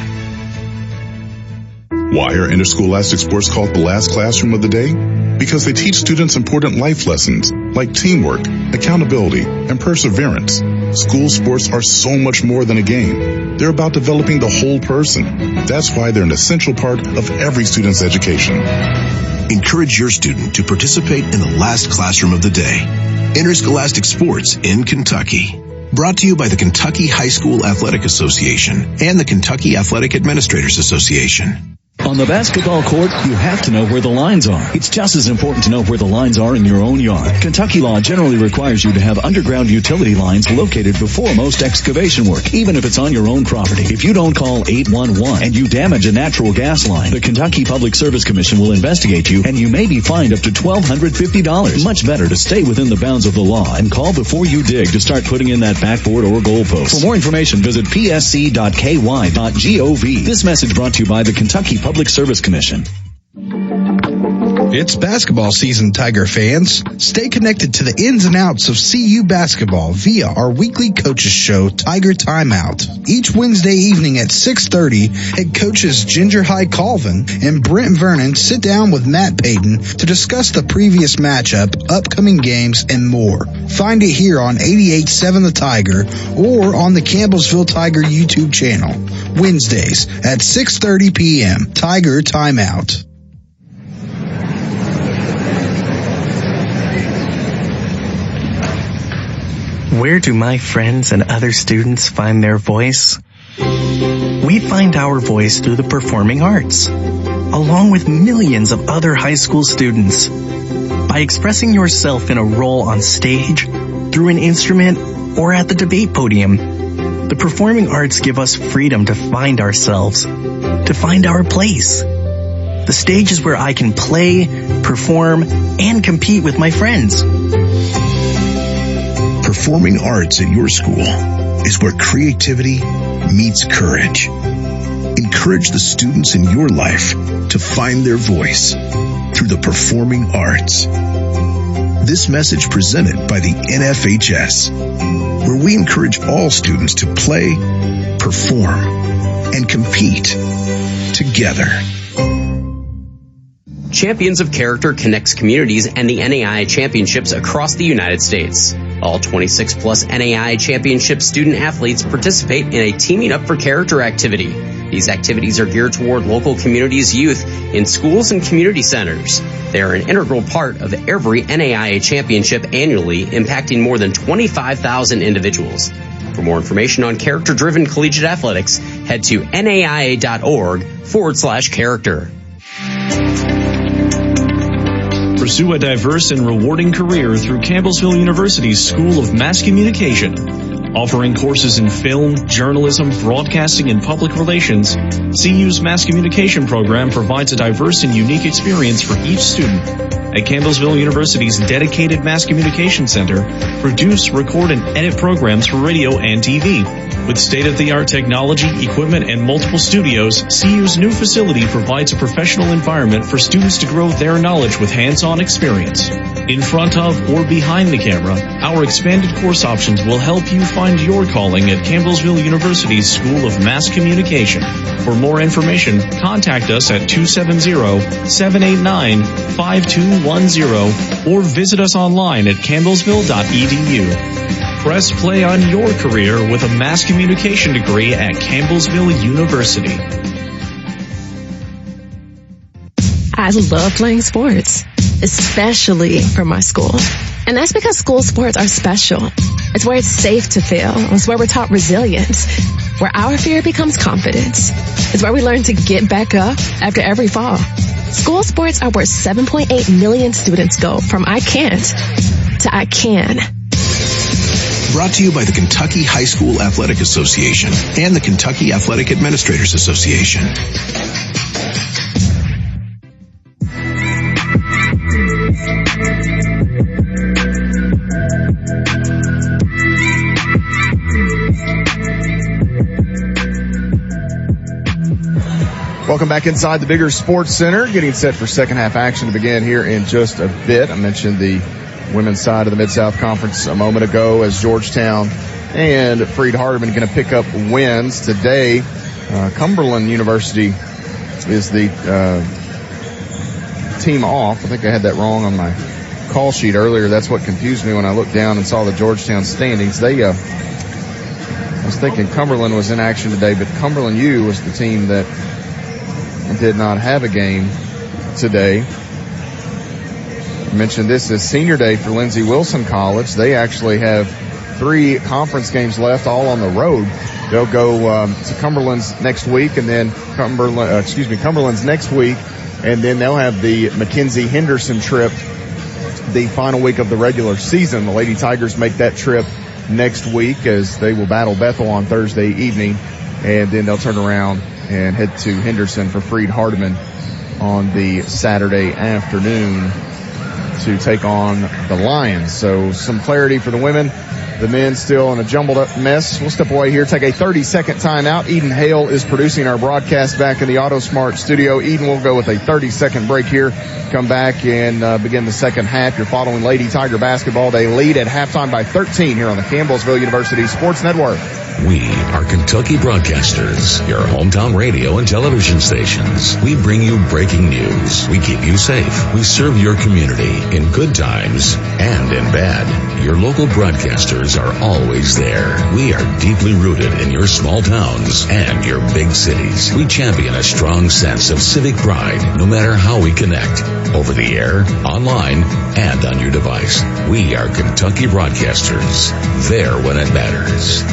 Why are interscholastic sports called the last classroom of the day? Because they teach students important life lessons like teamwork, accountability, and perseverance. School sports are so much more than a game. They're about developing the whole person. That's why they're an essential part of every student's education. Encourage your student to participate in the last classroom of the day. Interscholastic Sports in Kentucky. Brought to you by the Kentucky High School Athletic Association and the Kentucky Athletic Administrators Association. On the basketball court, you have to know where the lines are. It's just as important to know where the lines are in your own yard. Kentucky law generally requires you to have underground utility lines located before most excavation work, even if it's on your own property. If you don't call 811 and you damage a natural gas line, the Kentucky Public Service Commission will investigate you, and you may be fined up to $1,250. Much better to stay within the bounds of the law and call before you dig to start putting in that backboard or goalpost. For more information, visit psc.ky.gov. This message brought to you by the Kentucky Public Service Commission. It's basketball season, Tiger fans. Stay connected to the ins and outs of CU basketball via our weekly coaches show, Tiger Timeout. Each Wednesday evening at 6:30, head coaches Ginger High Colvin and Brent Vernon sit down with Matt Payton to discuss the previous matchup, upcoming games, and more. Find it here on 88.7 The Tiger or on the Campbellsville Tiger YouTube channel. Wednesdays at 6:30 p.m. Tiger Timeout. Where do my friends and other students find their voice? We find our voice through the performing arts, along with millions of other high school students. By expressing yourself in a role on stage, through an instrument, or at the debate podium, the performing arts give us freedom to find ourselves, to find our place. The stage is where I can play, perform, and compete with my friends. Performing arts at your school is where creativity meets courage. Encourage the students in your life to find their voice through the performing arts. This message presented by the NFHS, where we encourage all students to play, perform, and compete together. Champions of Character connects communities and the NAIA championships across the United States. All 26-plus NAIA championship student athletes participate in a Teaming Up for Character activity. These activities are geared toward local communities' youth in schools and community centers. They are an integral part of every NAIA championship annually, impacting more than 25,000 individuals. For more information on character-driven collegiate athletics, head to naia.org/character. Pursue a diverse and rewarding career through Campbellsville University's School of Mass Communication. Offering courses in film, journalism, broadcasting, and public relations, CU's Mass Communication program provides a diverse and unique experience for each student. At Campbellsville University's dedicated Mass Communication Center, produce, record, and edit programs for radio and TV. With state-of-the-art technology, equipment, and multiple studios, CU's new facility provides a professional environment for students to grow their knowledge with hands-on experience. In front of or behind the camera, our expanded course options will help you find your calling at Campbellsville University's School of Mass Communication. For more information, contact us at 270-789-5210 or visit us online at campbellsville.edu. Press play on your career with a mass communication degree at Campbellsville University. I love playing sports, especially for my school. And that's because school sports are special. It's where it's safe to fail. It's where we're taught resilience, where our fear becomes confidence. It's where we learn to get back up after every fall. School sports are where 7.8 million students go from I can't to I can. Brought to you by the Kentucky High School Athletic Association and the Kentucky Athletic Administrators Association. Welcome back inside the Bigger Sports Center, getting set for second half action to begin here in just a bit. I mentioned the women's side of the Mid-South Conference a moment ago as Georgetown and Freed-Hardeman going to pick up wins today. Cumberland University is the team off. I think I had that wrong on my call sheet earlier. That's what confused me when I looked down and saw the Georgetown standings. I was thinking Cumberland was in action today, but Cumberland U was the team that did not have a game today. I mentioned this is senior day for Lindsey Wilson College. They actually have 3 conference games left, all on the road. They'll go to Cumberland's next week, and then Cumberland's next week, and then they'll have the Mackenzie-Henderson trip the final week of the regular season. The Lady Tigers make that trip next week as they will battle Bethel on Thursday evening, and then they'll turn around and head to Henderson for Freed-Hardeman on the Saturday afternoon to take on the Lions. So some clarity for the women. The men still in a jumbled up mess. We'll step away here, take a 30-second timeout. Eden Hale is producing our broadcast back in the AutoSmart studio. Eden will go with a 30-second break here. Come back and begin the second half. You're following Lady Tiger basketball. They lead at halftime by 13 here on the Campbellsville University Sports Network. We are Kentucky Broadcasters, your hometown radio and television stations. We bring you breaking news. We keep you safe. We serve your community in good times and in bad. Your local broadcasters are always there. We are deeply rooted in your small towns and your big cities. We champion a strong sense of civic pride, no matter how we connect. Over the air, online, and on your device. We are Kentucky Broadcasters. There when it matters.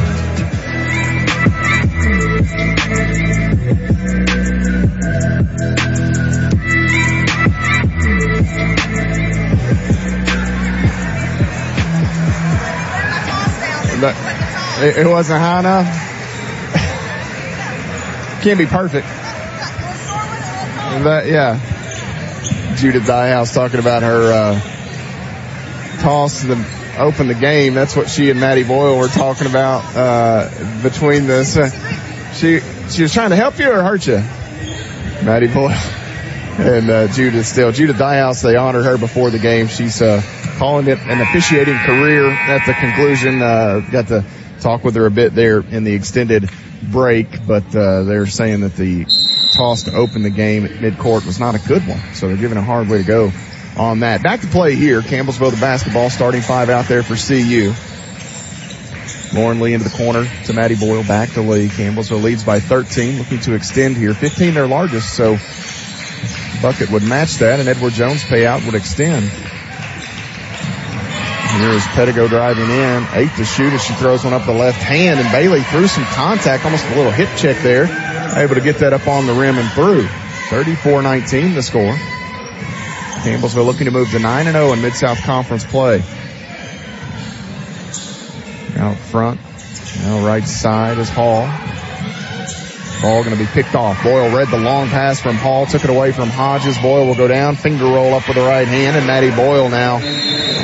It wasn't high enough. Can't be perfect. Yeah. Judith Dyehouse talking about her toss to open the game. That's what she and Maddie Boyle were talking about between this. She was trying to help you or hurt you? Maddie Boyle and Judith still. Judith Dyehouse, they honored her before the game. She's calling it an officiating career at the conclusion. Got to talk with her a bit there in the extended break, but they're saying that the toss to open the game at midcourt was not a good one, so they're giving a hard way to go on that. Back to play here. Campbellsville the basketball, starting 5 out there for CU. Lauren Lee into the corner to Maddie Boyle, back to Lee. Campbellsville leads by 13, looking to extend here. 15 their largest, so bucket would match that, and Edward Jones' payout would extend. Here is Pedigo driving in, 8 to shoot as she throws one up the left hand, and Bailey threw some contact, almost a little hip check there, able to get that up on the rim and through. 34-19 the score. Campbellsville looking to move to 9-0 in Mid-South Conference play. Out front, now right side is Hall. Ball going to be picked off. Boyle read the long pass from Hall, took it away from Hodges. Boyle will go down, finger roll up with the right hand, and Maddie Boyle now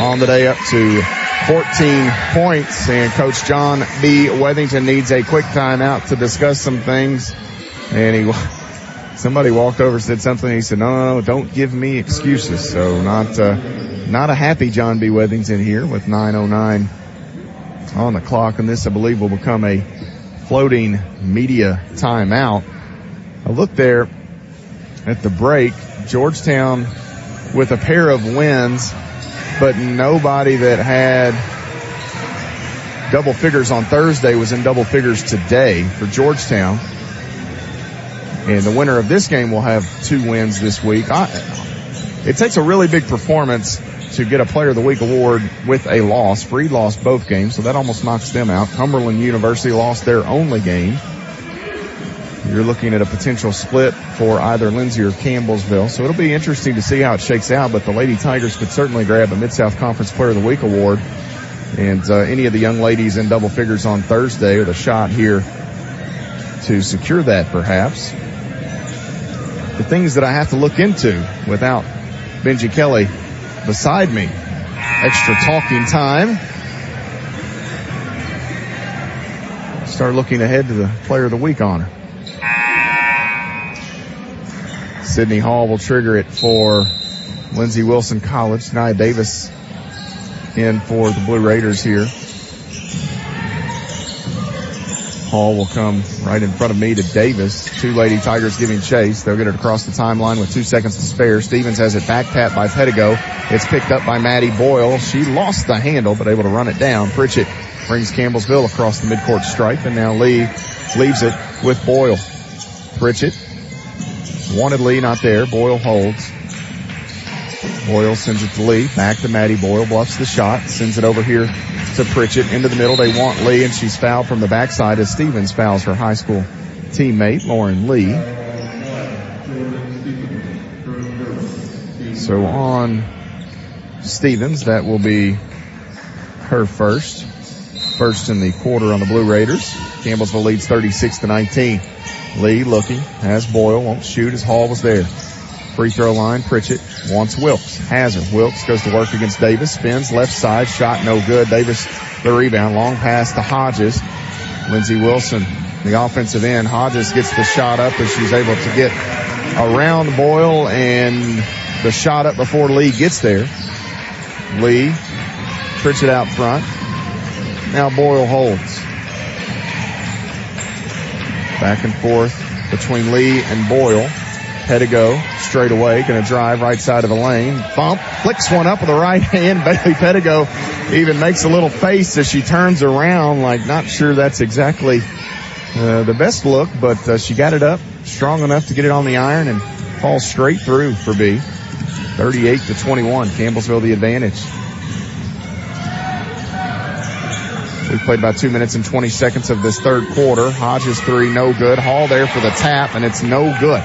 on the day up to 14 points. And Coach John B. Wethington needs a quick timeout to discuss some things. And somebody walked over and said something. He said, no, don't give me excuses. So not a happy John B. Wethington here with 9:09 on the clock. And this, I believe, will become a floating media timeout. I looked there at the break. Georgetown with a pair of wins, but nobody that had double figures on Thursday was in double figures today for Georgetown. And the winner of this game will have 2 wins this week. It takes a really big performance to get a Player of the Week award with a loss. Freed lost both games, so that almost knocks them out. Cumberland University lost their only game. You're looking at a potential split for either Lindsey or Campbellsville, so it'll be interesting to see how it shakes out, but the Lady Tigers could certainly grab a Mid-South Conference Player of the Week award, and any of the young ladies in double figures on Thursday with a shot here to secure that perhaps. The things that I have to look into without Benji Kelly beside me. Extra talking time. Start looking ahead to the Player of the Week honor. Sydney Hall will trigger it for Lindsey Wilson College. Nia Davis in for the Blue Raiders here. Hall will come right in front of me to Davis. Two Lady Tigers giving chase. They'll get it across the timeline with 2 seconds to spare. Stevens has it back tapped by Pettigo. It's picked up by Maddie Boyle. She lost the handle, but able to run it down. Pritchett brings Campbellsville across the midcourt stripe, and now Lee leaves it with Boyle. Pritchett wanted Lee, not there. Boyle holds. Boyle sends it to Lee. Back to Maddie Boyle. Bluffs the shot. Sends it over here to Pritchett. Into the middle. They want Lee, and she's fouled from the backside as Stevens fouls her high school teammate, Lauren Lee. So on Stevens, that will be her first. First in the quarter on the Blue Raiders. Campbellsville leads 36-19. Lee looking, has Boyle, won't shoot as Hall was there. Free throw line, Pritchett wants Wilkes, has her. Wilkes goes to work against Davis, spins left side, shot no good. Davis the rebound, long pass to Hodges. Lindsey Wilson, the offensive end. Hodges gets the shot up as she's able to get around Boyle and the shot up before Lee gets there. Lee, Pritchett out front. Now Boyle holds. Back and forth between Lee and Boyle. Pettigo straight away, going to drive right side of the lane. Bump, flicks one up with the right hand. Bailey Pettigo even makes a little face as she turns around, like not sure that's exactly the best look, but she got it up strong enough to get it on the iron and falls straight through for B. 38-21, Campbellsville the advantage. We played about 2 minutes and 20 seconds of this third quarter. Hodges three, no good. Hall there for the tap, and it's no good.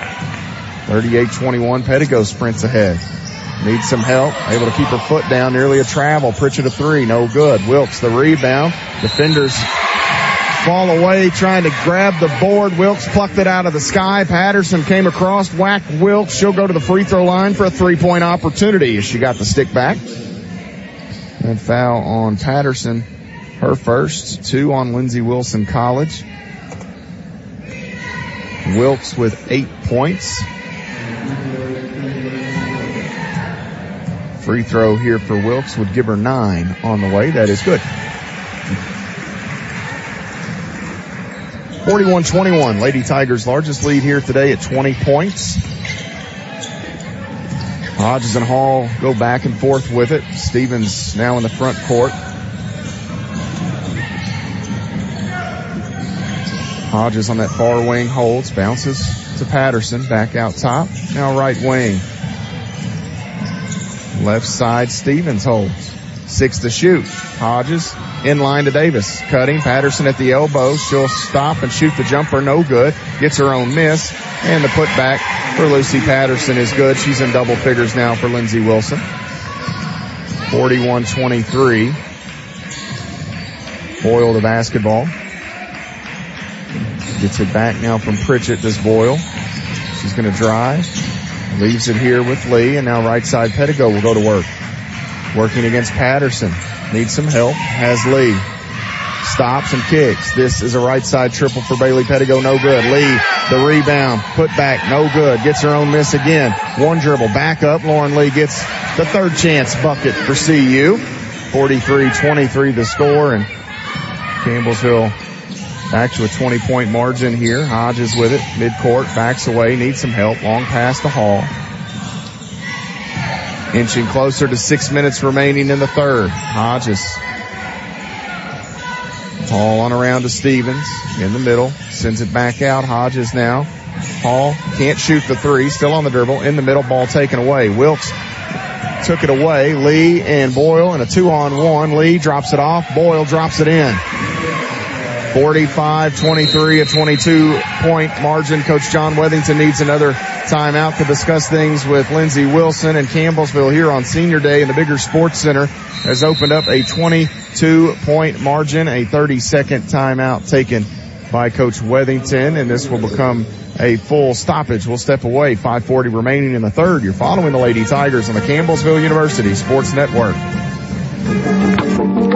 38-21, Pettigo sprints ahead. Needs some help. Able to keep her foot down, nearly a travel. Pritchett a three, no good. Wilkes the rebound. Defenders fall away trying to grab the board. Wilkes plucked it out of the sky. Patterson came across, whacked Wilkes. She'll go to the free throw line for a three-point opportunity as she got the stick back. And foul on Patterson. Her first, 2 on Lindsey Wilson College. Wilkes with 8 points. Free throw here for Wilkes would give her 9 on the way. That is good. 41-21, Lady Tigers' largest lead here today at 20 points. Hodges and Hall go back and forth with it. Stevens now in the front court. Hodges on that far wing holds, bounces to Patterson, back out top. Now right wing. Left side, Stevens holds. 6 to shoot. Hodges in line to Davis. Cutting, Patterson at the elbow. She'll stop and shoot the jumper, no good. Gets her own miss. And the putback for Lucy Patterson is good. She's in double figures now for Lindsey Wilson. 41-23. Boyle the basketball. Gets it back now from Pritchett, does Boyle. She's going to drive. Leaves it here with Lee, and now right side Pettigo will go to work. Working against Patterson. Needs some help. Has Lee. Stops and kicks. This is a right side triple for Bailey Pettigo. No good. Lee, the rebound. Put back. No good. Gets her own miss again. One dribble. Back up. Lauren Lee gets the third chance bucket for CU. 43-23 the score, and Campbellsville back to a 20-point margin here. Hodges with it. Midcourt. Backs away. Needs some help. Long pass to Hall. Inching closer to 6 minutes remaining in the third. Hodges. Hall on around to Stevens. In the middle. Sends it back out. Hodges now. Hall can't shoot the three. Still on the dribble. In the middle. Ball taken away. Wilkes took it away. Lee and Boyle in a 2-on-1. Lee drops it off. Boyle drops it in. 45-23, a 22-point margin. Coach John Wethington needs another timeout to discuss things with Lindsey Wilson, and Campbellsville here on Senior Day in the Bigger Sports Center has opened up a 22-point margin. A 30-second timeout taken by Coach Wethington, and this will become a full stoppage. We'll step away. 5:40 remaining in the third. You're following the Lady Tigers on the Campbellsville University Sports Network.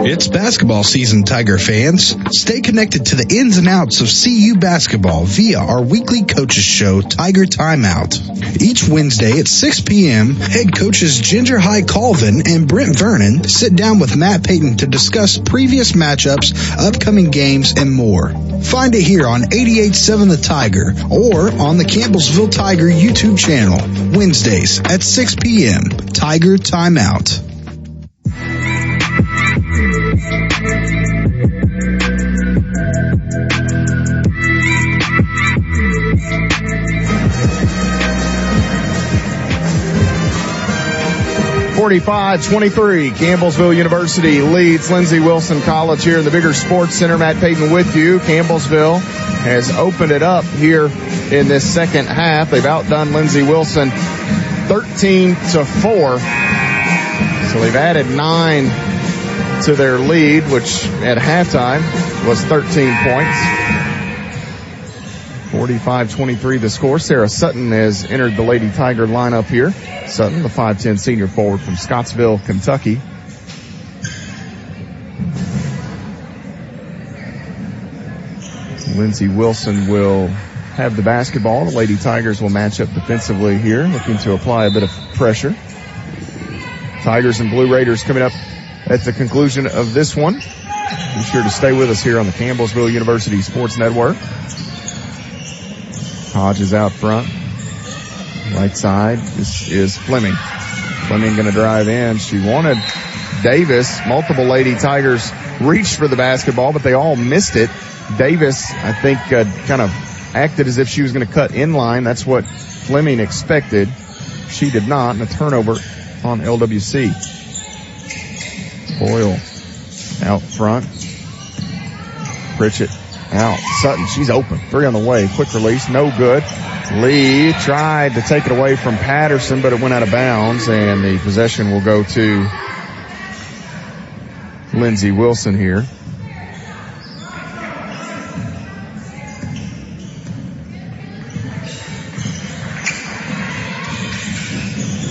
It's basketball season, Tiger fans. Stay connected to the ins and outs of CU basketball via our weekly coaches show, Tiger Timeout. Each Wednesday at 6 p.m., head coaches Ginger High Colvin and Brent Vernon sit down with Matt Payton to discuss previous matchups, upcoming games, and more. Find it here on 88.7 The Tiger or on the Campbellsville Tiger YouTube channel, Wednesdays at 6 p.m. Tiger Timeout. .45-23, Campbellsville University leads Lindsey Wilson College here in the Bigger Sports Center. Matt Payton with you. Campbellsville has opened it up here in this second half. They've outdone Lindsey Wilson 13-4. So they've added 9 to their lead, which at halftime was 13 points. 45-23 the score. Sarah Sutton has entered the Lady Tiger lineup here. Sutton, the 5'10 senior forward from Scottsville, Kentucky. Lindsey Wilson will have the basketball. The Lady Tigers will match up defensively here, looking to apply a bit of pressure. Tigers and Blue Raiders coming up at the conclusion of this one. Be sure to stay with us here on the Campbellsville University Sports Network. Hodges out front. Right side, this is Fleming. Fleming going to drive in. She wanted Davis. Multiple Lady Tigers reached for the basketball, but they all missed it. Davis, I think, kind of acted as if she was going to cut in line. That's what Fleming expected. She did not, and a turnover on LWC. Boyle out front. Pritchett out. Sutton, she's open. 3 on the way. Quick release, no good. Lee tried to take it away from Patterson, but it went out of bounds, and the possession will go to Lindsey Wilson here.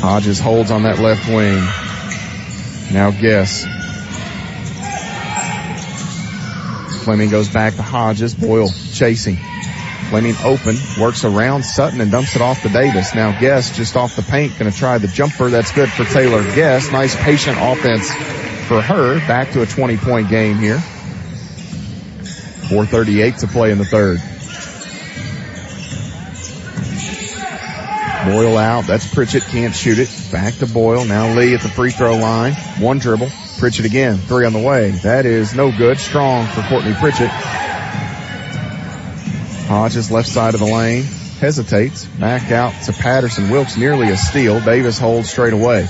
Hodges holds on that left wing. Now Guess. Fleming goes back to Hodges. Boyle chasing. Fleming open, works around Sutton and dumps it off to Davis. Now Guess just off the paint, going to try the jumper. That's good for Taylor Guess. Nice patient offense for her. Back to a 20-point game here. 4:38 to play in the third. Boyle out. That's Pritchett. Can't shoot it. Back to Boyle. Now Lee at the free throw line. One dribble. Pritchett again. 3 on the way. That is no good. Strong for Courtney Pritchett. Hodges left side of the lane. Hesitates. Back out to Patterson. Wilkes nearly a steal. Davis holds straight away.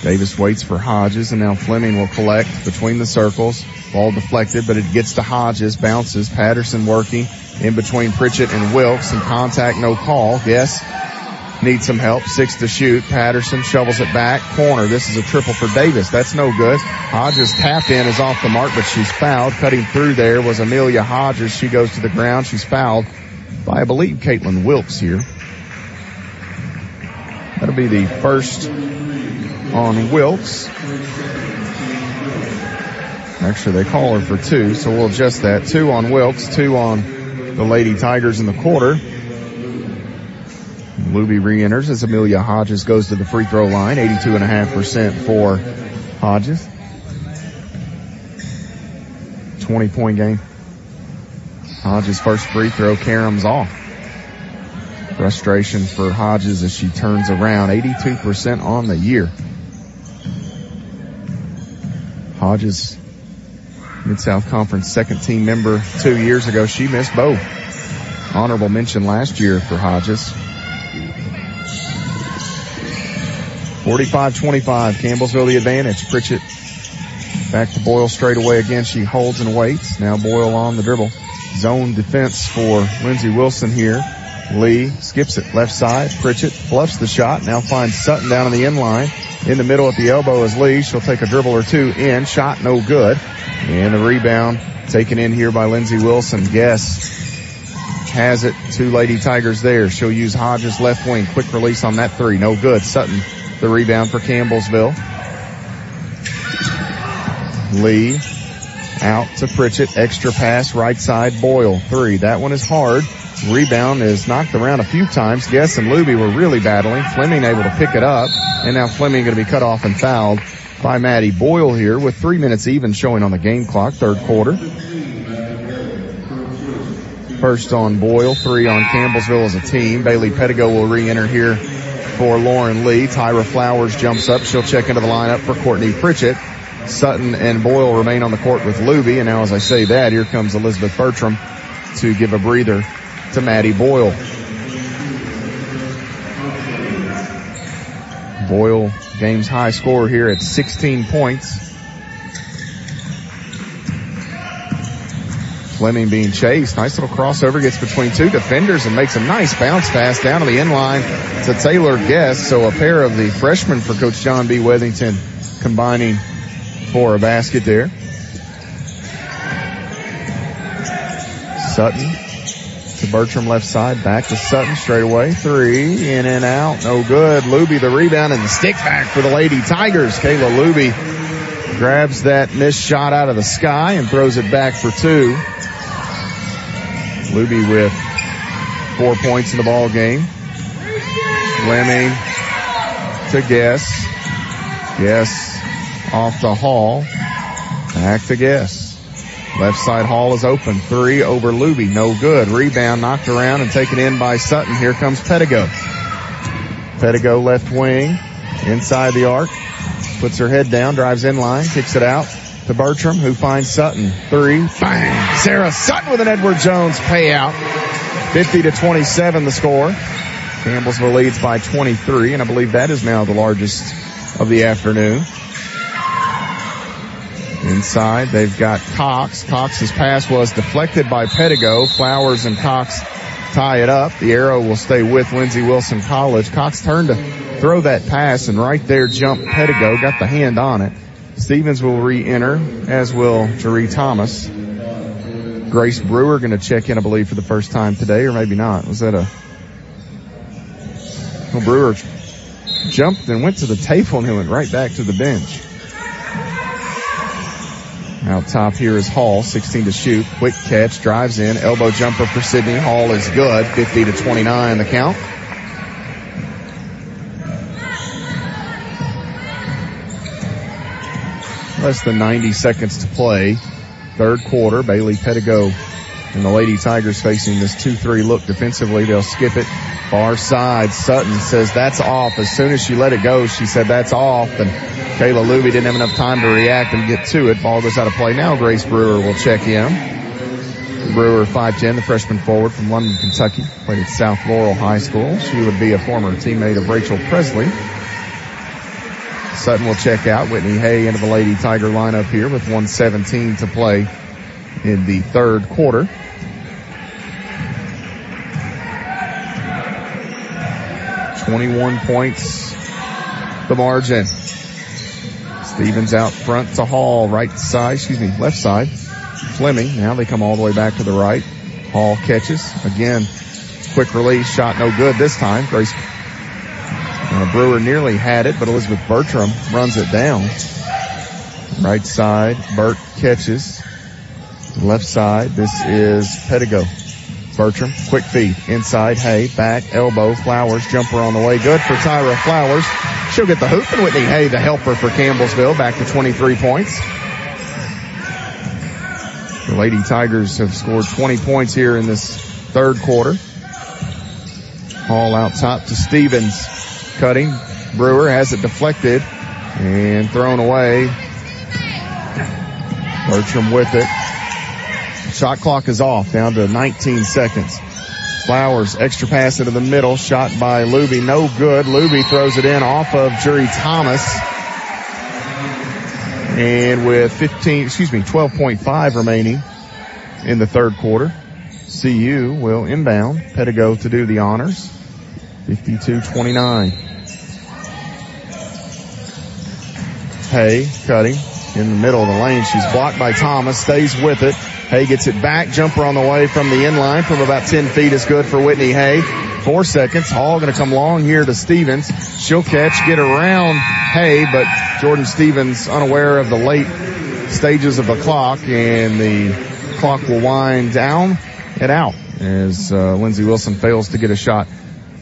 Davis waits for Hodges, and now Fleming will collect between the circles. Ball deflected, but it gets to Hodges. Bounces. Patterson working in between Pritchett and Wilkes. And contact, no call. Guess needs some help. 6 to shoot. Patterson shovels it back. Corner. This is a triple for Davis. That's no good. Hodges' tap in is off the mark, but she's fouled. Cutting through there was Amelia Hodges. She goes to the ground. She's fouled by, I believe, Caitlin Wilkes here. That'll be the first on Wilkes. Actually, they call her for 2, so we'll adjust that. 2 on Wilkes, 2 on the Lady Tigers in the quarter. Luby re-enters as Amelia Hodges goes to the free throw line. 82.5% for Hodges. 20-point game. Hodges' first free throw, Karam's off. Frustration for Hodges as she turns around. 82% on the year. Hodges, Mid-South Conference second team member 2 years ago. She missed both. Honorable mention last year for Hodges. 45-25, Campbellsville the advantage. Pritchett back to Boyle straight away again. She holds and waits. Now Boyle on the dribble. Zone defense for Lindsey Wilson here. Lee skips it left side. Pritchett bluffs the shot. Now finds Sutton down on the end line. In the middle at the elbow is Lee. She'll take a dribble or 2 in. Shot no good. And the rebound taken in here by Lindsey Wilson. Guess has it. 2 Lady Tigers there. She'll use Hodges left wing. Quick release on that 3. No good. Sutton the rebound for Campbellsville. Lee out to Pritchett. Extra pass right side. Boyle. 3. That one is hard. Rebound is knocked around a few times. Guess and Luby were really battling. Fleming able to pick it up. And now Fleming going to be cut off and fouled by Maddie Boyle here with 3 minutes even showing on the game clock. Third quarter. First on Boyle, 3 on Campbellsville as a team. Bailey Pettigo will re-enter here for Lauren Lee. Tyra Flowers jumps up. She'll check into the lineup for Courtney Pritchett. Sutton and Boyle remain on the court with Luby. And now as I say that, here comes Elizabeth Bertram to give a breather to Maddie Boyle. Boyle, game's high scorer here at 16 points. Fleming being chased. Nice little crossover. Gets between 2 defenders and makes a nice bounce pass down to the end line to Taylor Guest. So a pair of the freshmen for Coach John B. Wethington combining for a basket there. Sutton to Bertram left side. Back to Sutton straight away. 3 in and out. No good. Luby the rebound and the stick back for the Lady Tigers. Kayla Luby grabs that missed shot out of the sky and throws it back for 2. Luby with 4 points in the ball game. Fleming to Guess. Guess off the Hall. Back to Guess. Left side Hall is open. 3 over Luby. No good. Rebound knocked around and taken in by Sutton. Here comes Pettigo. Pettigo left wing. Inside the arc. Puts her head down. Drives in line. Kicks it out to Bertram, who finds Sutton. 3. Bang! Sarah Sutton with an Edward Jones payout. 50-27 the score. Campbellsville leads by 23, and I believe that is now the largest of the afternoon. Inside, they've got Cox. Cox's pass was deflected by Pettigo. Flowers and Cox tie it up. The arrow will stay with Lindsey Wilson College. Cox turned to throw that pass, and right there jumped Pettigo. Got the hand on it. Stevens will re-enter, as will Jeree Thomas. Grace Brewer going to check in, I believe, for the first time today, or maybe not. Was that a... Well, Brewer jumped and went to the table and went right back to the bench. Out top here is Hall, 16 to shoot. Quick catch, drives in. Elbow jumper for Sydney. Hall is good. 50-29 the count. Less than 90 seconds to play. Third quarter. Bailey Pettigo and the Lady Tigers facing this 2-3 look defensively. They'll skip it. Far side. Sutton says that's off. As soon as she let it go, she said that's off. And Kayla Luby didn't have enough time to react and get to it. Ball goes out of play. Now Grace Brewer will check in. Brewer, 5'10", the freshman forward from London, Kentucky. Played at South Laurel High School. She would be a former teammate of Rachel Presley. Sutton will check out. Whitney Hay into the Lady Tiger lineup here with 1:17 to play in the third quarter. .21 points, the margin. Stevens out front to Hall, left side. Fleming, now they come all the way back to the right. Hall catches, again, quick release, shot no good this time. Grace Brewer nearly had it, but Elizabeth Bertram runs it down. Right side, Burt catches. Left side, this is Pettigo. Bertram, quick feed, inside, Hay, back, elbow, Flowers, jumper on the way, good for Tyra Flowers. She'll get the hoop, and Whitney Hay, the helper for Campbellsville, back to 23 points. The Lady Tigers have scored 20 points here in this third quarter. Hall out top to Stevens, cutting. Brewer has it deflected and thrown away. Bertram with it. Shot clock is off, down to 19 seconds. Flowers, extra pass into the middle, shot by Luby, no good. Luby throws it in off of Jeree Thomas. And with 12.5 remaining in the third quarter, CU will inbound. Pettigo to do the honors. 52-29. Hay cutting in the middle of the lane. She's blocked by Thomas, stays with it. Hay gets it back. Jumper on the way from the end line from about 10 feet is good for Whitney Hay. 4 seconds. Hall going to come long here to Stevens. She'll catch, get around Hay, but Jordan Stevens unaware of the late stages of the clock, and the clock will wind down and out as Lindsey Wilson fails to get a shot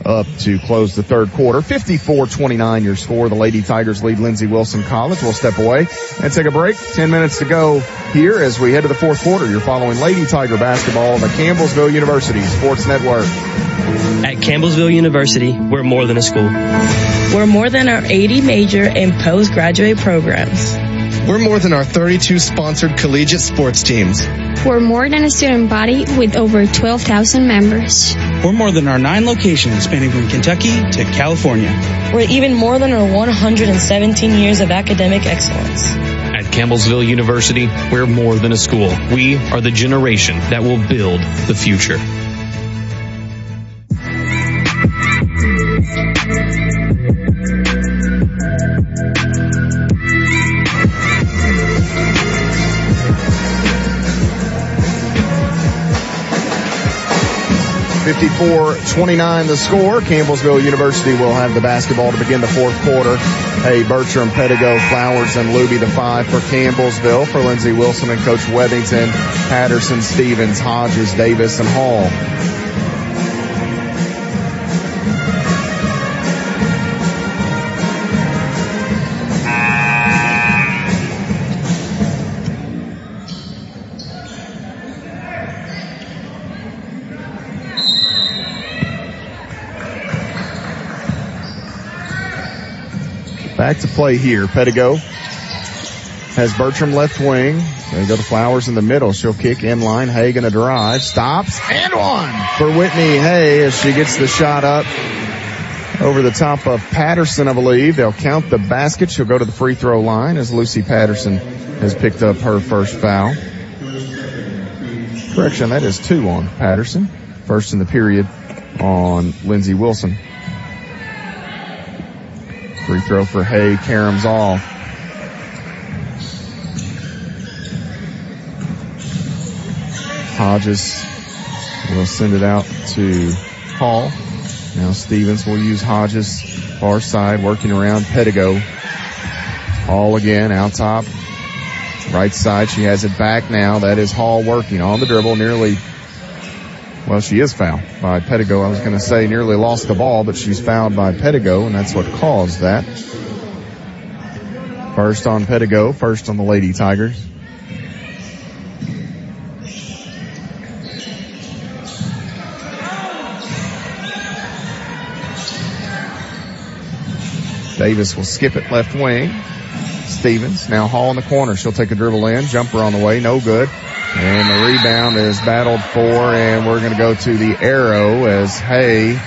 up to close the third quarter. 54-29 your score. The Lady Tigers lead Lindsey Wilson College. We'll step away and take a break. 10 minutes to go here as we head to the fourth quarter. You're following Lady Tiger basketball on the Campbellsville University Sports Network. At Campbellsville University, we're more than a school. We're more than our 80 major and postgraduate programs. We're more than our 32 sponsored collegiate sports teams. We're more than a student body with over 12,000 members. We're more than our 9 locations spanning from Kentucky to California. We're even more than our 117 years of academic excellence. At Campbellsville University, we're more than a school. We are the generation that will build the future. .29 the score. Campbellsville University will have the basketball to begin the fourth quarter. Hey, Bertram, Pedigo, Flowers, and Luby, the 5 for Campbellsville. For Lindsey Wilson and Coach Webbington, Patterson, Stevens, Hodges, Davis, and Hall. Back to play here. Pedigo has Bertram left wing. They go to Flowers in the middle. She'll kick in line. Hay gonna drive. Stops. And one for Whitney Hay as she gets the shot up over the top of Patterson, I believe. They'll count the basket. She'll go to the free throw line as Lucy Patterson has picked up her first foul. Correction, that is 2 on Patterson. First in the period on Lindsey Wilson. Free throw for Hay, caroms off. Hodges will send it out to Hall. Now Stevens will use Hodges far side, working around Pedigo. Hall again, out top. Right side, she has it back now. That is Hall working on the dribble, nearly, well, she is fouled by Pedigo. I was going to say nearly lost the ball, but she's fouled by Pedigo, and that's what caused that. First on Pedigo, first on the Lady Tigers. Davis will skip it left wing. Stevens, now Hall in the corner. She'll take a dribble in. Jumper on the way, no good. And the rebound is battled for, and we're going to go to the arrow as Hay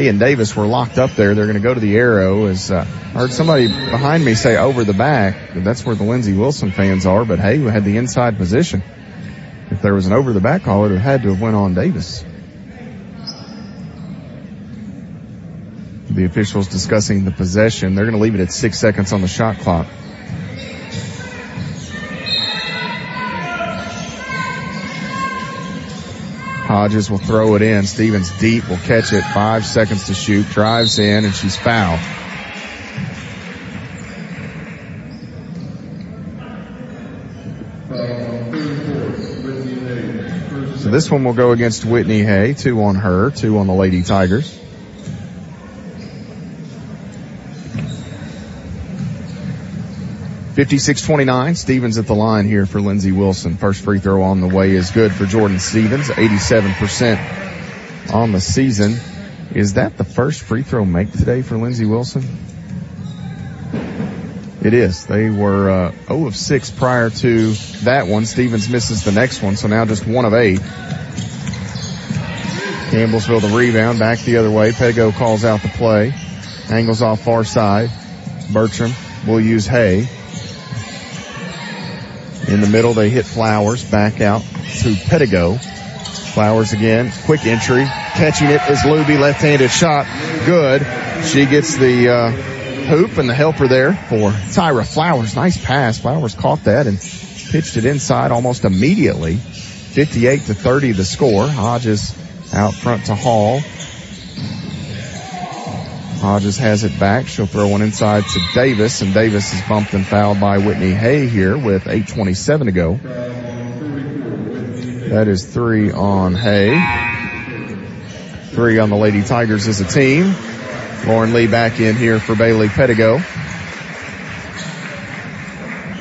and Davis were locked up there. They're going to go to the arrow as I heard somebody behind me say over the back. That's where the Lindsey Wilson fans are, but Hay had the inside position. If there was an over the back call, it would have had to have went on Davis. The officials discussing the possession. They're going to leave it at 6 seconds on the shot clock. Hodges will throw it in. Stevens deep will catch it. 5 seconds to shoot. Drives in, and she's fouled. So this one will go against Whitney Hay. 2 on her, 2 on the Lady Tigers. .56-29. Stevens at the line here for Lindsey Wilson. First free throw on the way is good for Jordan Stevens. 87% on the season. Is that the first free throw make today for Lindsey Wilson? It is. They were 0 of 6 prior to that one. Stevens misses the next one, so now just 1 of 8. Campbellsville the rebound. Back the other way. Pego calls out the play. Angles off far side. Bertram will use Hay. In the middle, they hit Flowers. Back out to Pedigo. Flowers again. Quick entry. Catching it is Luby. Left-handed shot. Good. She gets the hoop and the helper there for Tyra Flowers. Nice pass. Flowers caught that and pitched it inside almost immediately. 58-30 the score. Hodges out front to Hall. Hodges has it back. She'll throw one inside to Davis, and Davis is bumped and fouled by Whitney Hay here with 8:27 to go. That is 3 on Hay. 3 on the Lady Tigers as a team. Lauren Lee back in here for Bailey Pettigo.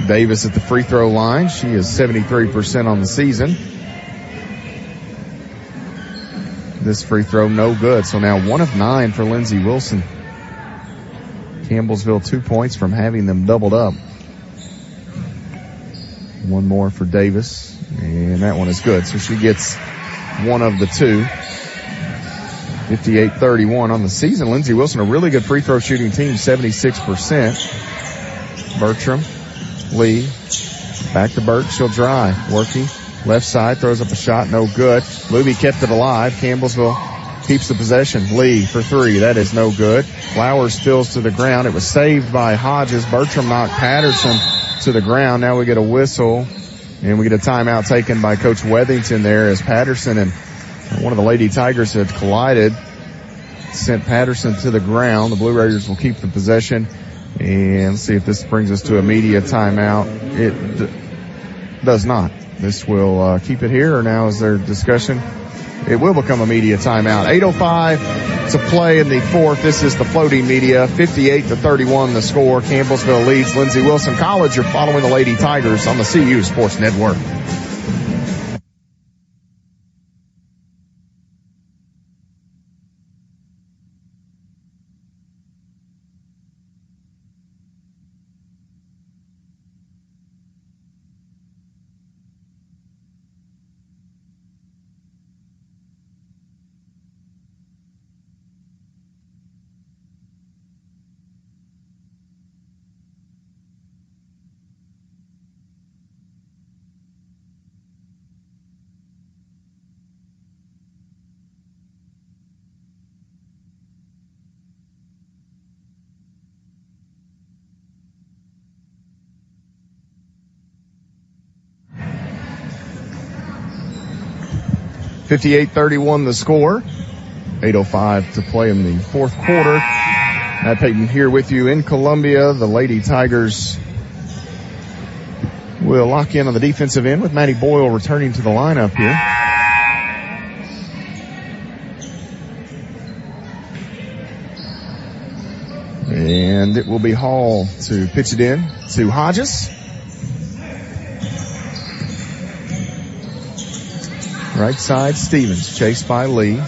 Davis at the free throw line. She is 73% on the season. This free throw no good. So now 1 of 9 for Lindsey Wilson. Campbellsville 2 points from having them doubled up. 1 more for Davis, and that one is good. So she gets 1 of the 2. 58-31 on the season. Lindsey Wilson, a really good free throw shooting team, 76%. Bertram, Lee, back to Burt. She'll drive. Working left side, throws up a shot, no good. Luby kept it alive. Campbellsville keeps the possession. Lee for 3. That is no good. Flowers spills to the ground. It was saved by Hodges. Bertram knocked Patterson to the ground. Now we get a whistle, and we get a timeout taken by Coach Wethington there as Patterson and one of the Lady Tigers had collided, sent Patterson to the ground. The Blue Raiders will keep the possession, and see if this brings us to a media timeout. It does not. This will keep it here, or now is there discussion? It will become a media timeout. 8:05 to play in the fourth. This is the Floating Media. 58-31 the score. Campbellsville leads Lindsey Wilson College. You're following the Lady Tigers on the CU Sports Network. .58-31 the score. 8:05 to play in the fourth quarter. Matt Payton here with you in Columbia. The Lady Tigers will lock in on the defensive end with Maddie Boyle returning to the lineup here. And it will be Hall to pitch it in to Hodges. Right side, Stevens, chased by Lee.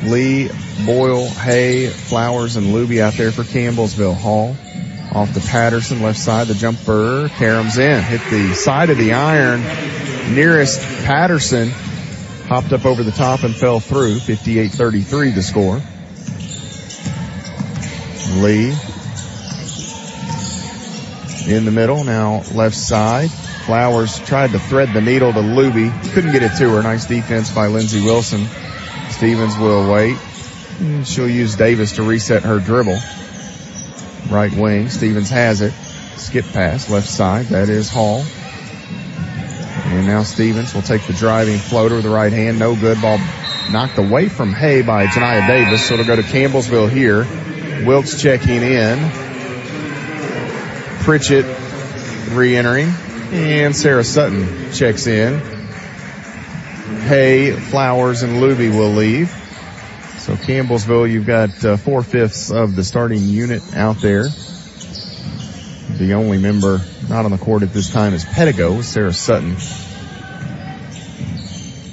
Lee, Boyle, Hay, Flowers, and Luby out there for Campbellsville. Hall off to Patterson, left side, the jumper, caroms in. Hit the side of the iron, nearest Patterson. Hopped up over the top and fell through. 58-33 the score. Lee in the middle, now left side. Flowers tried to thread the needle to Luby. Couldn't get it to her. Nice defense by Lindsey Wilson. Stevens will wait. She'll use Davis to reset her dribble. Right wing. Stevens has it. Skip pass. Left side. That is Hall. And now Stevens will take the driving floater with the right hand. No good. Ball knocked away from Hay by Janiah Davis. So it'll go to Campbellsville here. Wilkes checking in. Pritchett re-entering. And Sarah Sutton checks in. Hay, Flowers, and Luby will leave. So Campbellsville, you've got 4/5 of the starting unit out there. The only member not on the court at this time is Pettigo, Sarah Sutton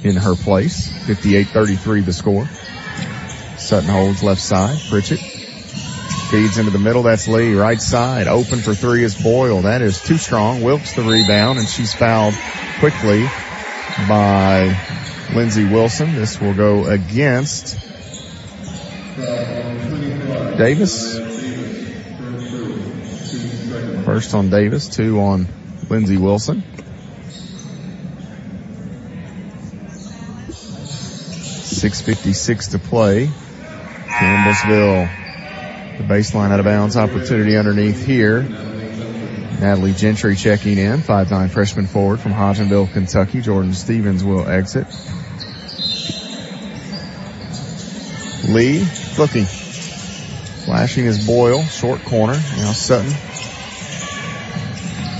in her place. 58-33 the score. Sutton holds left side. Pritchett feeds into the middle. That's Lee. Right side. Open for 3 is Boyle. That is too strong. Wilkes the rebound, and she's fouled quickly by Lindsey Wilson. This will go against Davis. First on Davis, 2 on Lindsey Wilson. 6:56 to play. Campbellsville, the baseline out of bounds opportunity underneath here. Natalie Gentry checking in, 5'9" freshman forward from Hodgenville, Kentucky. Jordan Stevens will exit. Lee looking. Flashing is Boyle, short corner. Now Sutton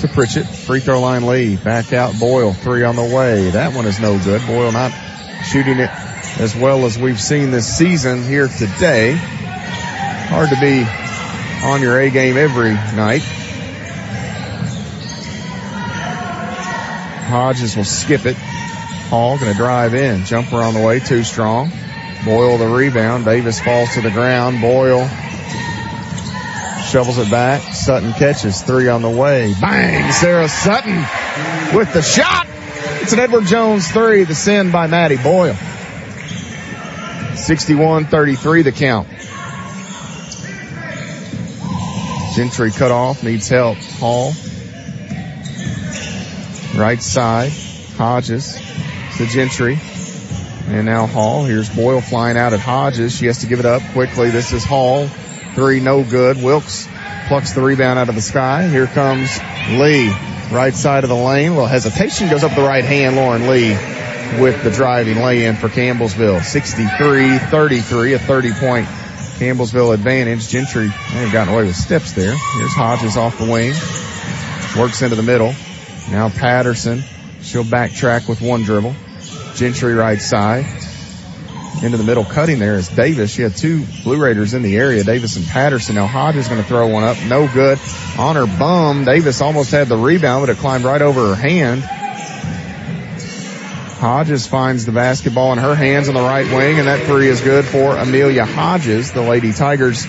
to Pritchett. Free throw line Lee. Back out Boyle. 3 on the way. That one is no good. Boyle not shooting it as well as we've seen this season here today. Hard to be on your A game every night. Hodges will skip it. Hall going to drive in. Jumper on the way. Too strong. Boyle the rebound. Davis falls to the ground. Boyle shovels it back. Sutton catches. 3 on the way. Bang! Sarah Sutton with the shot. It's an Edward Jones 3. The send by Maddie Boyle. 61-33 the count. Gentry cut off. Needs help. Hall. Right side. Hodges to Gentry. And now Hall. Here's Boyle flying out at Hodges. She has to give it up quickly. This is Hall. 3 no good. Wilkes plucks the rebound out of the sky. Here comes Lee. Right side of the lane. Well, hesitation goes up the right hand. Lauren Lee with the driving lay-in for Campbellsville. 63-33, a 30-point Campbellsville advantage. Gentry may have gotten away with steps there. Here's Hodges off the wing. Works into the middle. Now Patterson. She'll backtrack with one dribble. Gentry right side. Into the middle, cutting there is Davis. She had 2 Blue Raiders in the area, Davis and Patterson. Now Hodges going to throw one up. No good. On her bum. Davis almost had the rebound, but it climbed right over her hand. Hodges finds the basketball in her hands on the right wing, and that 3 is good for Amelia Hodges. The Lady Tigers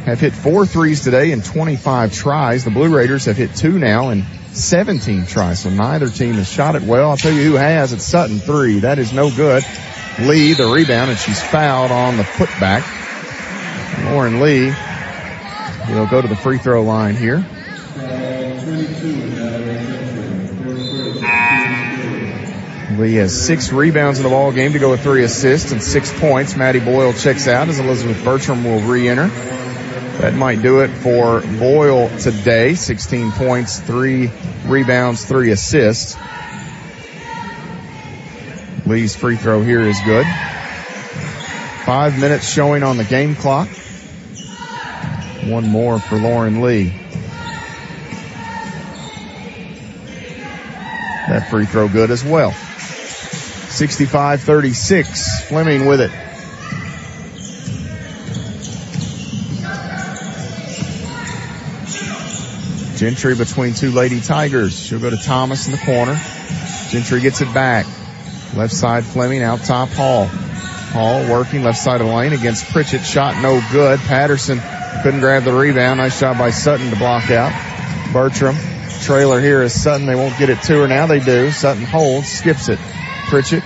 have hit 4 threes today in 25 tries. The Blue Raiders have hit 2 now in 17 tries, so neither team has shot it well. I'll tell you who has. It's Sutton 3. That is no good. Lee, the rebound, and she's fouled on the putback. Lauren Lee will go to the free throw line here. Lee has 6 rebounds in the ball game to go with 3 assists and 6 points. Maddie Boyle checks out as Elizabeth Bertram will re-enter. That might do it for Boyle today. 16 points, 3 rebounds, 3 assists. Lee's free throw here is good. 5 minutes showing on the game clock. 1 more for Lauren Lee. That free throw good as well. 65-36. Fleming with it. Gentry between 2 Lady Tigers. She'll go to Thomas in the corner. Gentry gets it back. Left side Fleming, out top Hall. Hall working left side of the lane against Pritchett. Shot no good. Patterson couldn't grab the rebound. Nice job by Sutton to block out. Bertram. Trailer here is Sutton. They won't get it to her. Now they do. Sutton holds, skips it. Pritchett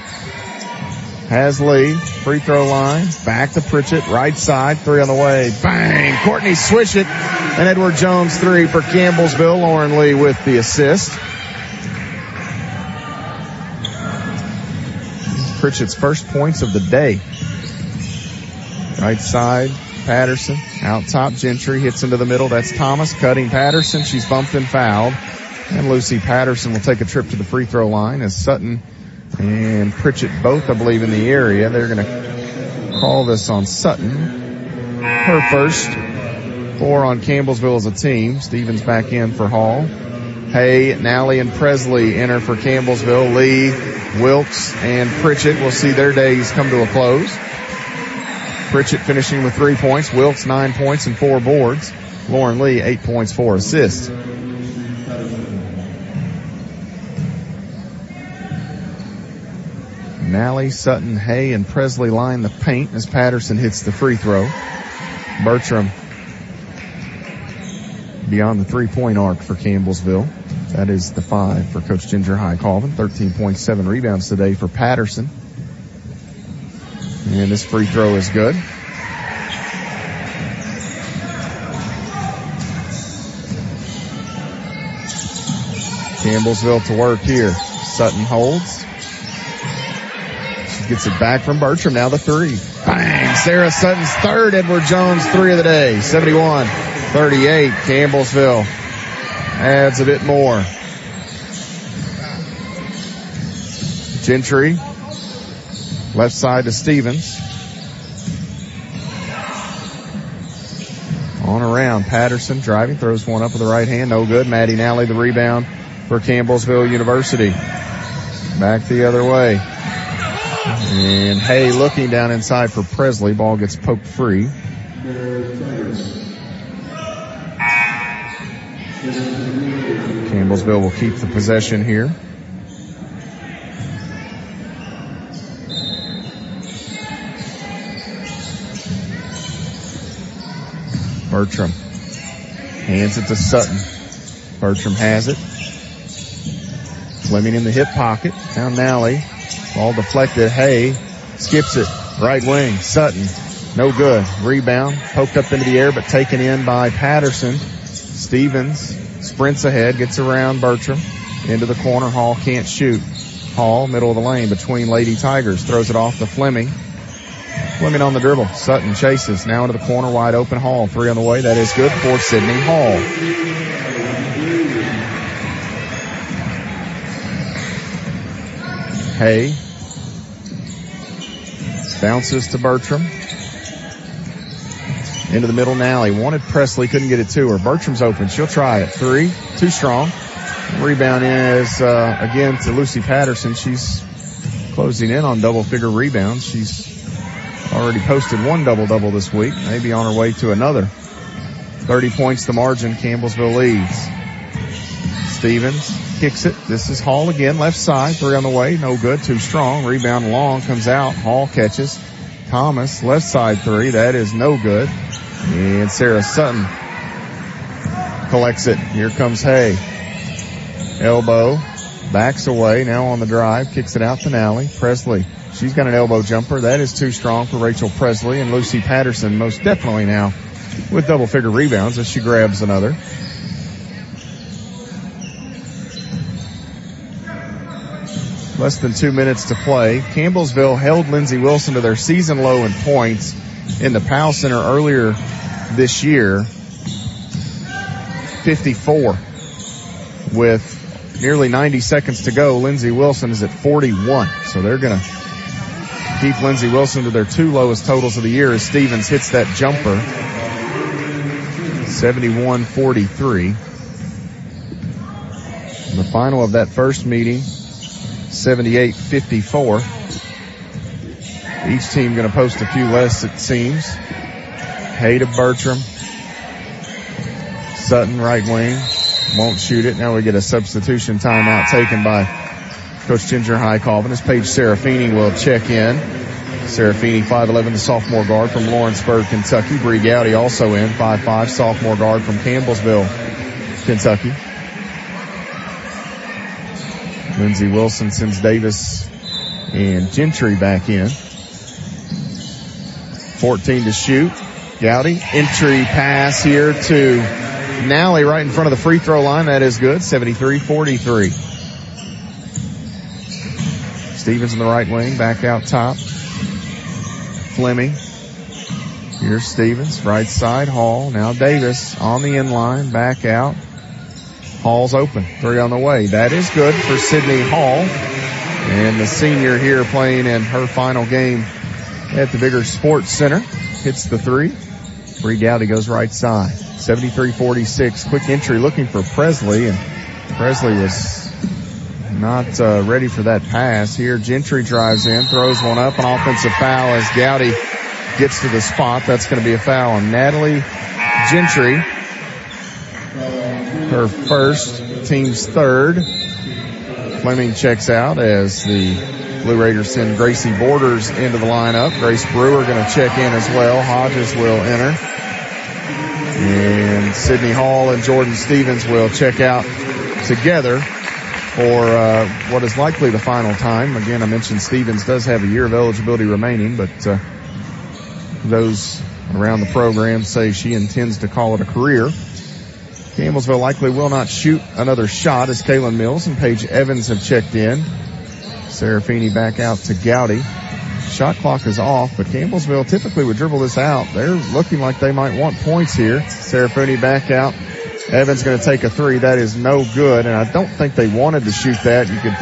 has Lee. Free throw line. Back to Pritchett. Right side. 3 on the way. Bang! Courtney Swish it. And Edward Jones 3 for Campbellsville. Lauren Lee with the assist. Pritchett's first points of the day. Right side, Patterson. Out top, Gentry hits into the middle. That's Thomas cutting Patterson. She's bumped and fouled. And Lucy Patterson will take a trip to the free throw line as Sutton and Pritchett both, I believe, in the area. They're going to call this on Sutton. Her first. 4 on Campbellsville as a team. Stevens back in for Hall. Hay, Nally, and Presley enter for Campbellsville. Lee, Wilkes, and Pritchett will see their days come to a close. Pritchett finishing with 3 points. Wilkes 9 points and 4 boards. Lauren Lee 8 points, 4 assists. Nally, Sutton, Hay, and Presley line the paint as Patterson hits the free throw. Bertram beyond the 3-point arc for Campbellsville. That is the 5 for Coach Ginger High Colvin. 13.7 rebounds today for Patterson. And this free throw is good. Campbellsville to work here. Sutton holds. She gets it back from Bertram. Now the 3. Bang! Sarah Sutton's 3rd. Edward Jones 3 of the day. 71-38. Campbellsville adds a bit more. Gentry. Left side to Stevens. On around, Patterson driving, throws one up with the right hand, no good. Maddie Nally the rebound for Campbellsville University. Back the other way. And Hay looking down inside for Presley. Ball gets poked free. Campbellsville will keep the possession here. Bertram hands it to Sutton. Bertram has it. Fleming in the hip pocket. Now Nally. Ball deflected. Hay skips it. Right wing. Sutton. No good. Rebound. Poked up into the air, but taken in by Patterson. Stevens sprints ahead. Gets around Bertram. Into the corner. Hall can't shoot. Hall, middle of the lane between Lady Tigers. Throws it off to Fleming. Fleming on the dribble. Sutton chases. Now into the corner. Wide open. Hall. 3 on the way. That is good for Sydney Hall. Hay bounces to Bertram. Into the middle now. He wanted Presley, couldn't get it to her. Bertram's open. She'll try it. 3, too strong. Rebound is again to Lucy Patterson. She's closing in on double-figure rebounds. She's already posted 1 double-double this week. Maybe on her way to another. 30 points the margin. Campbellsville leads. Stevens kicks it. This is Hall again. Left side. 3 on the way. No good. Too strong. Rebound long. Comes out. Hall catches. Thomas. Left side 3. That is no good. And Sarah Sutton collects it. Here comes Hay. Elbow. Backs away. Now on the drive. Kicks it out to Nally. Presley. She's got an elbow jumper. That is too strong for Rachel Presley. And Lucy Patterson most definitely now with double-figure rebounds as she grabs another. Less than 2 minutes to play. Campbellsville held Lindsey Wilson to their season low in points in the Powell Center earlier this year. 54. With nearly 90 seconds to go, Lindsey Wilson is at 41. So they're going to keep Lindsey Wilson to their 2 lowest totals of the year as Stevens hits that jumper. 71-43. The final of that first meeting, 78-54. Each team going to post a few less, it seems. Hay to Bertram. Sutton, right wing. Won't shoot it. Now we get a substitution timeout taken by Coach Ginger Highcoven as Paige Serafini will check in. Serafini, 5'11", the sophomore guard from Lawrenceburg, Kentucky. Bree Gowdy also in, 5'5", sophomore guard from Campbellsville, Kentucky. Lindsey Wilson sends Davis and Gentry back in. 14 to shoot. Gowdy, entry pass here to Nally right in front of the free throw line. That is good. 73-43. Stevens in the right wing, back out top. Fleming. Here's Stevens, right side. Hall. Now Davis on the end line, back out. Hall's open. 3 on the way. That is good for Sydney Hall. And the senior here playing in her final game at the Bigger Sports Center hits the 3. Bree Gowdy goes right side. 73-46. Quick entry looking for Presley, and Presley was not ready for that pass. Here Gentry drives in, throws one up, an offensive foul as Gowdy gets to the spot. That's going to be a foul on Natalie Gentry. Her first, team's third. Fleming checks out as the Blue Raiders send Gracie Borders into the lineup. Grace Brewer going to check in as well. Hodges will enter. And Sydney Hall and Jordan Stevens will check out together for what is likely the final time. Again, I mentioned Stevens does have a year of eligibility remaining, but those around the program say she intends to call it a career. Campbellsville likely will not shoot another shot as Kaylin Mills and Paige Evans have checked in. Serafini back out to Gowdy. Shot clock is off, but Campbellsville typically would dribble this out. They're looking like they might want points here. Serafini back out. Evans going to take a 3. That is no good, and I don't think they wanted to shoot that. You could,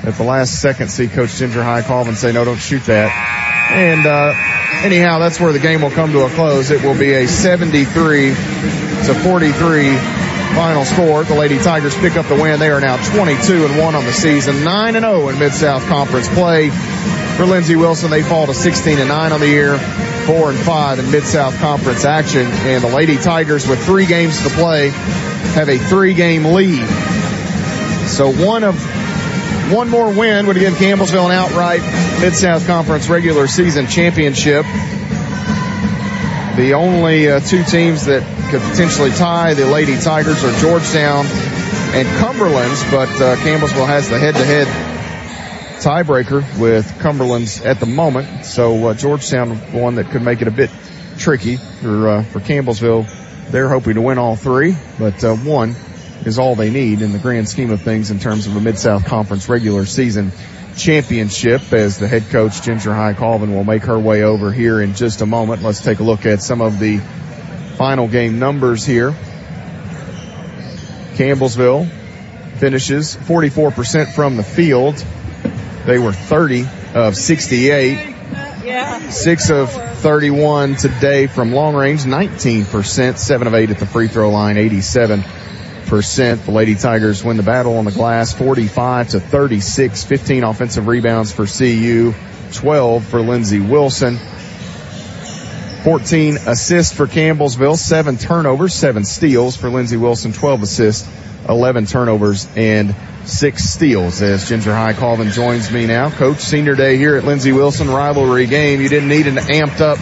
at the last second, see Coach Ginger Highcoven say, no, don't shoot that. And anyhow, that's where the game will come to a close. It will be a 73-43 final score. The Lady Tigers pick up the win. They are now 22-1 on the season, 9-0 in Mid-South Conference play. For Lindsey Wilson, they fall to 16-9 on the year, 4-5 in Mid-South Conference action. And the Lady Tigers, with 3 games to play, have a 3-game lead. So one more win would give Campbellsville an outright Mid-South Conference regular season championship. The only 2 teams that could potentially tie the Lady Tigers are Georgetown and Cumberland's, but Campbellsville has the head-to-head tiebreaker with Cumberland's at the moment. So Georgetown, one that could make it a bit tricky for Campbellsville. They're hoping to win all 3, but 1 is all they need in the grand scheme of things in terms of a Mid-South Conference regular season championship, as the head coach, Ginger High Colvin, will make her way over here in just a moment. Let's take a look at some of the final game numbers here. Campbellsville finishes 44% from the field. They were 30 of 68. 6 of 31 today from long range, 19%, 7 of 8 at the free throw line, 87%. The Lady Tigers win the battle on the glass, 45-36, 15 offensive rebounds for CU, 12 for Lindsey Wilson. 14 assists for Campbellsville, 7 turnovers, 7 steals for Lindsey Wilson, 12 assists, 11 turnovers, and 6 steals. As Ginger High Colvin joins me now. Coach, senior day here at Lindsey Wilson, rivalry game. You didn't need an amped up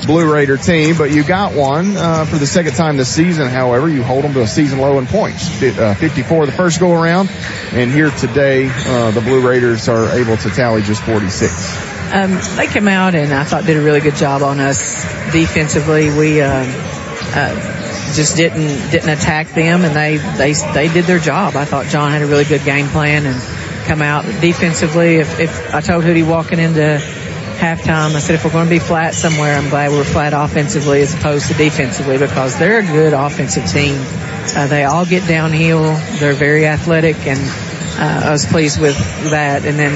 Blue Raider team, but you got one for the second time this season. However, you hold them to a season low in points, 54 the first go around, and here today the Blue Raiders are able to tally just 46. They came out and I thought did a really good job on us defensively. We just didn't attack them, and they did their job. I thought John had a really good game plan and come out defensively. If I told Hootie walking into halftime, I said, if we're going to be flat somewhere, I'm glad we're flat offensively as opposed to defensively, because they're a good offensive team. They all get downhill. They're very athletic, and I was pleased with that. And then,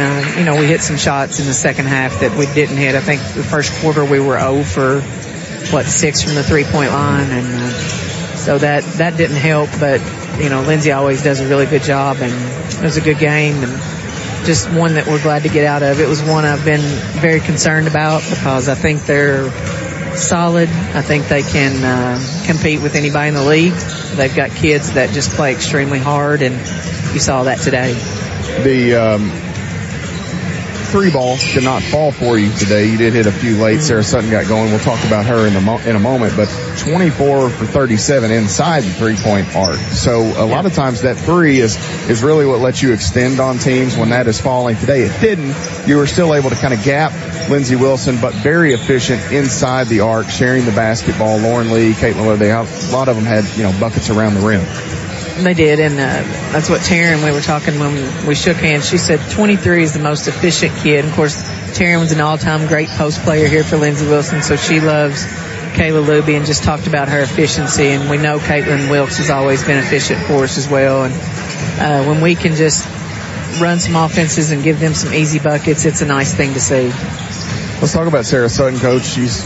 we hit some shots in the second half that we didn't hit. I think the first quarter we were 0 for, 6 from the three-point line. And so that didn't help. But, Lindsey always does a really good job, and it was a good game. And just one that we're glad to get out of. It was one I've been very concerned about because I think they're solid. I think they can compete with anybody in the league. They've got kids that just play extremely hard, and you saw that today. The 3 ball did not fall for you today. You did hit a few late. Sarah Sutton got going. We'll talk about her in a moment, but 24 for 37 inside the 3-point arc. So a lot of times that 3 is really what lets you extend on teams when that is falling. Today it didn't. You were still able to kind of gap Lindsey Wilson, but very efficient inside the arc, sharing the basketball. Lauren Lee, Caitlin Wood, a lot of them had, buckets around the rim. They did, and that's what Taryn, we were talking when we shook hands. She said 23 is the most efficient kid. Of course, Taryn was an all-time great post player here for Lindsey Wilson, so she loves Kayla Luby and just talked about her efficiency. And we know Caitlin Wilkes has always been efficient for us as well. And when we can just run some offenses and give them some easy buckets, it's a nice thing to see. Let's talk about Sarah Sutton, Coach. She's,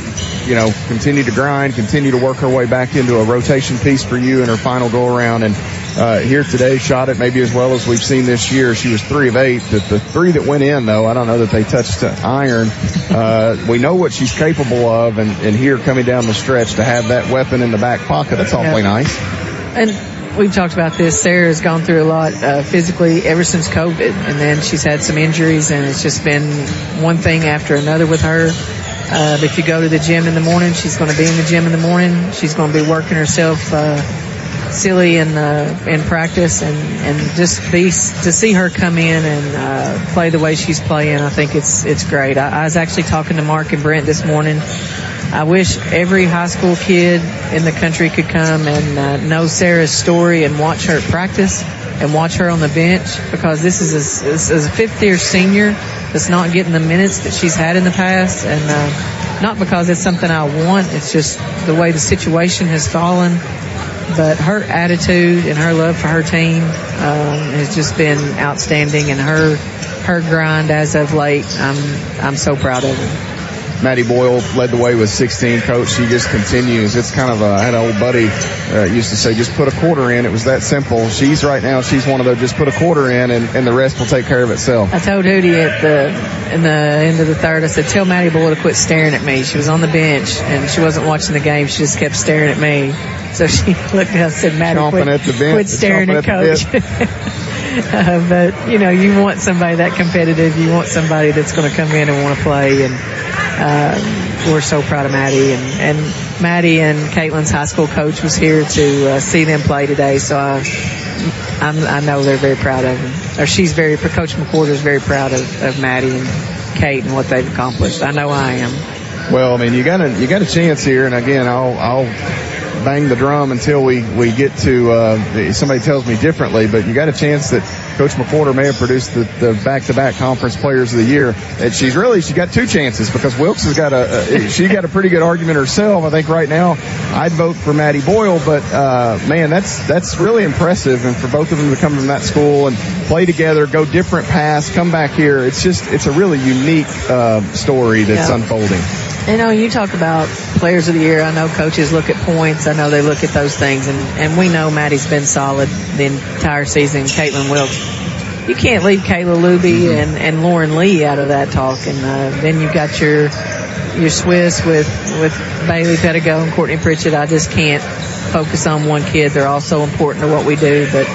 continued to grind, continue to work her way back into a rotation piece for you in her final go-around. And here today, shot it maybe as well as we've seen this year. She was 3 of 8. The 3 that went in, though, I don't know that they touched the iron. We know what she's capable of, and here coming down the stretch to have that weapon in the back pocket, that's awfully nice. And we've talked about this. Sarah's gone through a lot physically ever since COVID, and then she's had some injuries, and it's just been one thing after another with her. If you go to the gym in the morning, she's going to be in the gym in the morning. She's going to be working herself silly in practice, and just to see her come in and play the way she's playing, I think it's great. I was actually talking to Mark and Brent this morning. I wish every high school kid in the country could come and know Sarah's story and watch her at practice and watch her on the bench, because this is a fifth-year senior that's not getting the minutes that she's had in the past, and not because it's something I want. It's just the way the situation has fallen. But her attitude and her love for her team has just been outstanding, and her grind as of late, I'm so proud of her. Maddie Boyle led the way with 16. Coach, she just continues. It's kind of I had an old buddy used to say, just put a quarter in. It was that simple. She's one of those, just put a quarter in and the rest will take care of itself. I told Hootie in the end of the third, I said, tell Maddie Boyle to quit staring at me. She was on the bench and she wasn't watching the game. She just kept staring at me. So she looked at us and said, Maddie, quit staring at Coach. But, you want somebody that competitive. You want somebody that's going to come in and want to play. And we're so proud of Maddie. And Maddie and Caitlin's high school coach was here to see them play today. So I know they're very proud of them. Or Coach McWhorter is very proud of Maddie and Kate and what they've accomplished. I know I am. Well, I mean, you got a chance here. And again, I'll bang the drum until we get to somebody tells me differently, but you got a chance that Coach McWhorter may have produced the back-to-back conference players of the year. And she got two chances because Wilkes has got a pretty good argument herself. I think right now I'd vote for Maddie Boyle, but man, that's really impressive. And for both of them to come from that school and play together, go different paths, come back here, it's a really unique story that's unfolding. You talk about players of the year. I know coaches look at points. I know they look at those things. And we know Maddie's been solid the entire season. Caitlin Wilkes. You can't leave Kayla Luby and Lauren Lee out of that talk. And then you've got your Swiss with Bailey Pettigo and Courtney Pritchett. I just can't focus on one kid. They're all so important to what we do. But,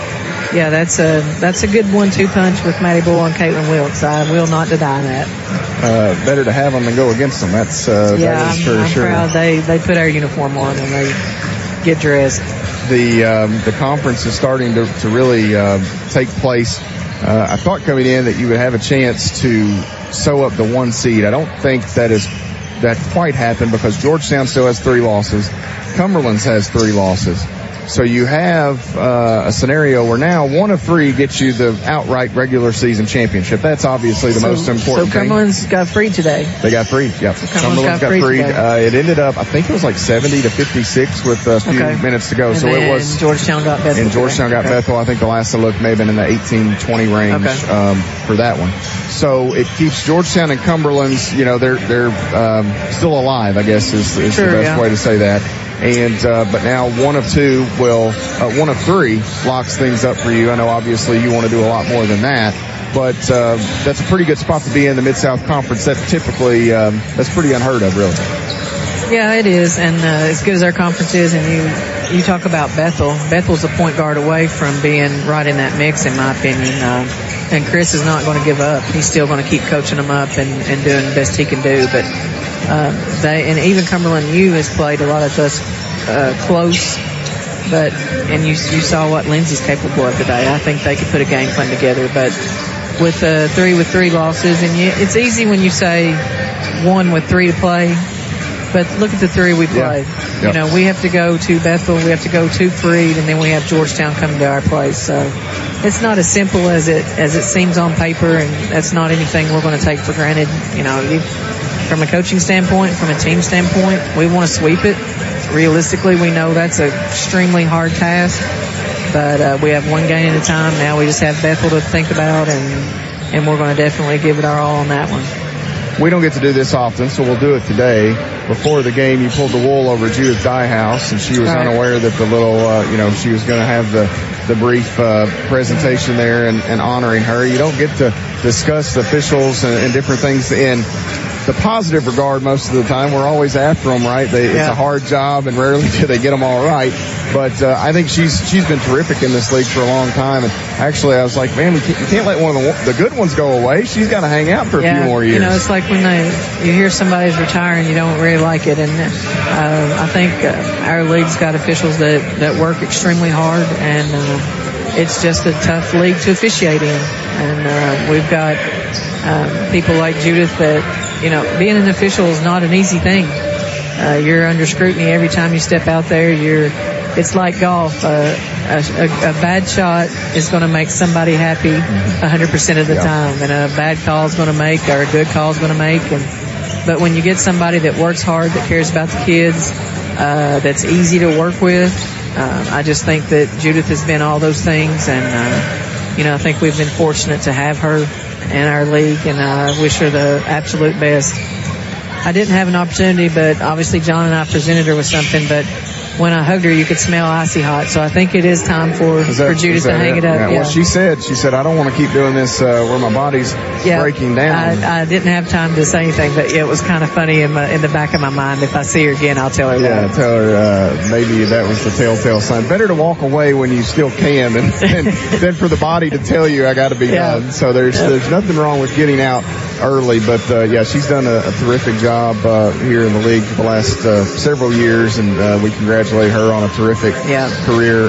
yeah, that's a good 1-2 punch with Maddie Boyle and Caitlin Wilkes. I will not deny that. Better to have them than go against them. That is for I'm sure. Proud they put our uniform on and they get dressed. The conference is starting to really take place. I thought coming in that you would have a chance to sew up the 1 seed. I don't think that quite happened because Georgetown still has 3 losses. Cumberland's has 3 losses. So you have a scenario where now 1 of 3 gets you the outright regular season championship. That's obviously the most important thing. So Cumberland's got 3 today. They got 3, yep. So Cumberland's got 3. It ended up, I think it was like 70-56 with a few minutes to go. And so it was. Georgetown got Bethel. And Georgetown got Bethel. I think the last I looked may have been in the 18-20 range for that one. So it keeps Georgetown and Cumberland's, they're still alive, I guess is the best way to say that. And but now 1 of 2 will 1 of 3 locks things up for you. I know obviously you want to do a lot more than that, but that's a pretty good spot to be in the Mid-South Conference. That typically that's pretty unheard of, really. Yeah, it is. And as good as our conference is, and you talk about Bethel. Bethel's a point guard away from being right in that mix, in my opinion. And Chris is not going to give up. He's still going to keep coaching them up and doing the best he can do. But and even Cumberland U has played a lot of us close. And you saw what Lindsey's capable of today. I think they could put a game plan together. But with 3 losses, and it's easy when you say 1 with 3 to play. But look at the 3 we played. Yep. We have to go to Bethel, we have to go to Freed, and then we have Georgetown coming to our place. So it's not as simple as it seems on paper, and that's not anything we're going to take for granted. From a coaching standpoint, from a team standpoint, we want to sweep it. Realistically, we know that's an extremely hard task, but we have 1 game at a time. Now we just have Bethel to think about, and we're going to definitely give it our all on that one. We don't get to do this often, so we'll do it today. Before the game, you pulled the wool over Judith Diehouse, and she was unaware that the little, she was going to have the brief presentation there and honoring her. You don't get to discuss officials and different things in the positive regard most of the time. We're always after them, right? It's a hard job, and rarely do they get them all right. But I think she's been terrific in this league for a long time. And actually, I was like, man, you can't let one of the good ones go away. She's got to hang out for a few more years. It's like when you hear somebody's retiring, you don't really like it. And I think our league's got officials that work extremely hard, and it's just a tough league to officiate in. And we've got people like Judith that, being an official is not an easy thing. You're under scrutiny every time you step out there. It's like golf. A bad shot is going to make somebody happy 100% of the time, and a bad call is going to make, or a good call is going to make. But when you get somebody that works hard, that cares about the kids, that's easy to work with, I just think that Judith has been all those things, and I think we've been fortunate to have her in our league, and I wish her the absolute best. I didn't have an opportunity, but obviously John and I presented her with something, but when I hugged her, you could smell icy hot. So I think it is time for Judith to hang it up. Yeah. Well, she said, I don't want to keep doing this where my body's breaking down. I didn't have time to say anything, but it was kind of funny in the back of my mind. If I see her again, I'll tell her that. Yeah, tell her maybe that was the telltale sign. Better to walk away when you still can than for the body to tell you I got to be done. So there's nothing wrong with getting out early, but she's done a terrific job here in the league for the last several years, and we congratulate her on a terrific career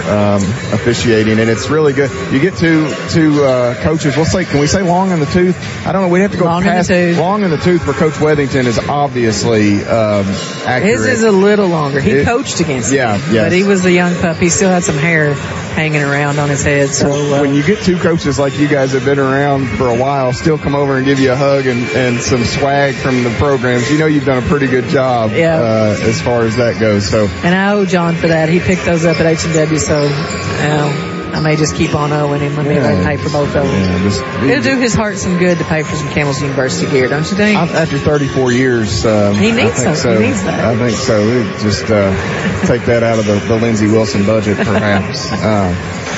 officiating, and it's really good. You get to coaches. Can we say long in the tooth? I don't know. We'd have to go past long in the tooth for Coach Wethington is obviously accurate. His is a little longer. He coached against him, but he was a young pup. He still had some hair hanging around on his head. So when you get two coaches like you guys have been around for a while, still come over and give you a hug and some swag from the programs, you've done a pretty good job as far as that goes. So, and I owe John for that. He picked those up at H&W, so I may just keep on owing him. I mean, I pay for both of them. It'll do his heart some good to pay for some Campbell's University gear, don't you think? After 34 years, he needs so. He needs that. I think so. Just take that out of the Lindsey Wilson budget, perhaps.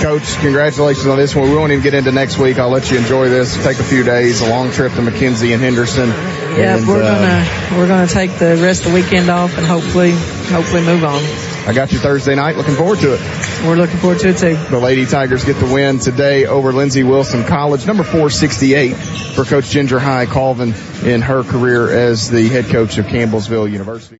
Coach, congratulations on this one. We won't even get into next week. I'll let you enjoy this. Take a few days, a long trip to McKenzie and Henderson. Yeah, we're gonna take the rest of the weekend off and hopefully move on. I got you Thursday night. Looking forward to it. We're looking forward to it too. The Lady Tigers get the win today over Lindsey Wilson College, number 468 for Coach Ginger High Colvin in her career as the head coach of Campbellsville University.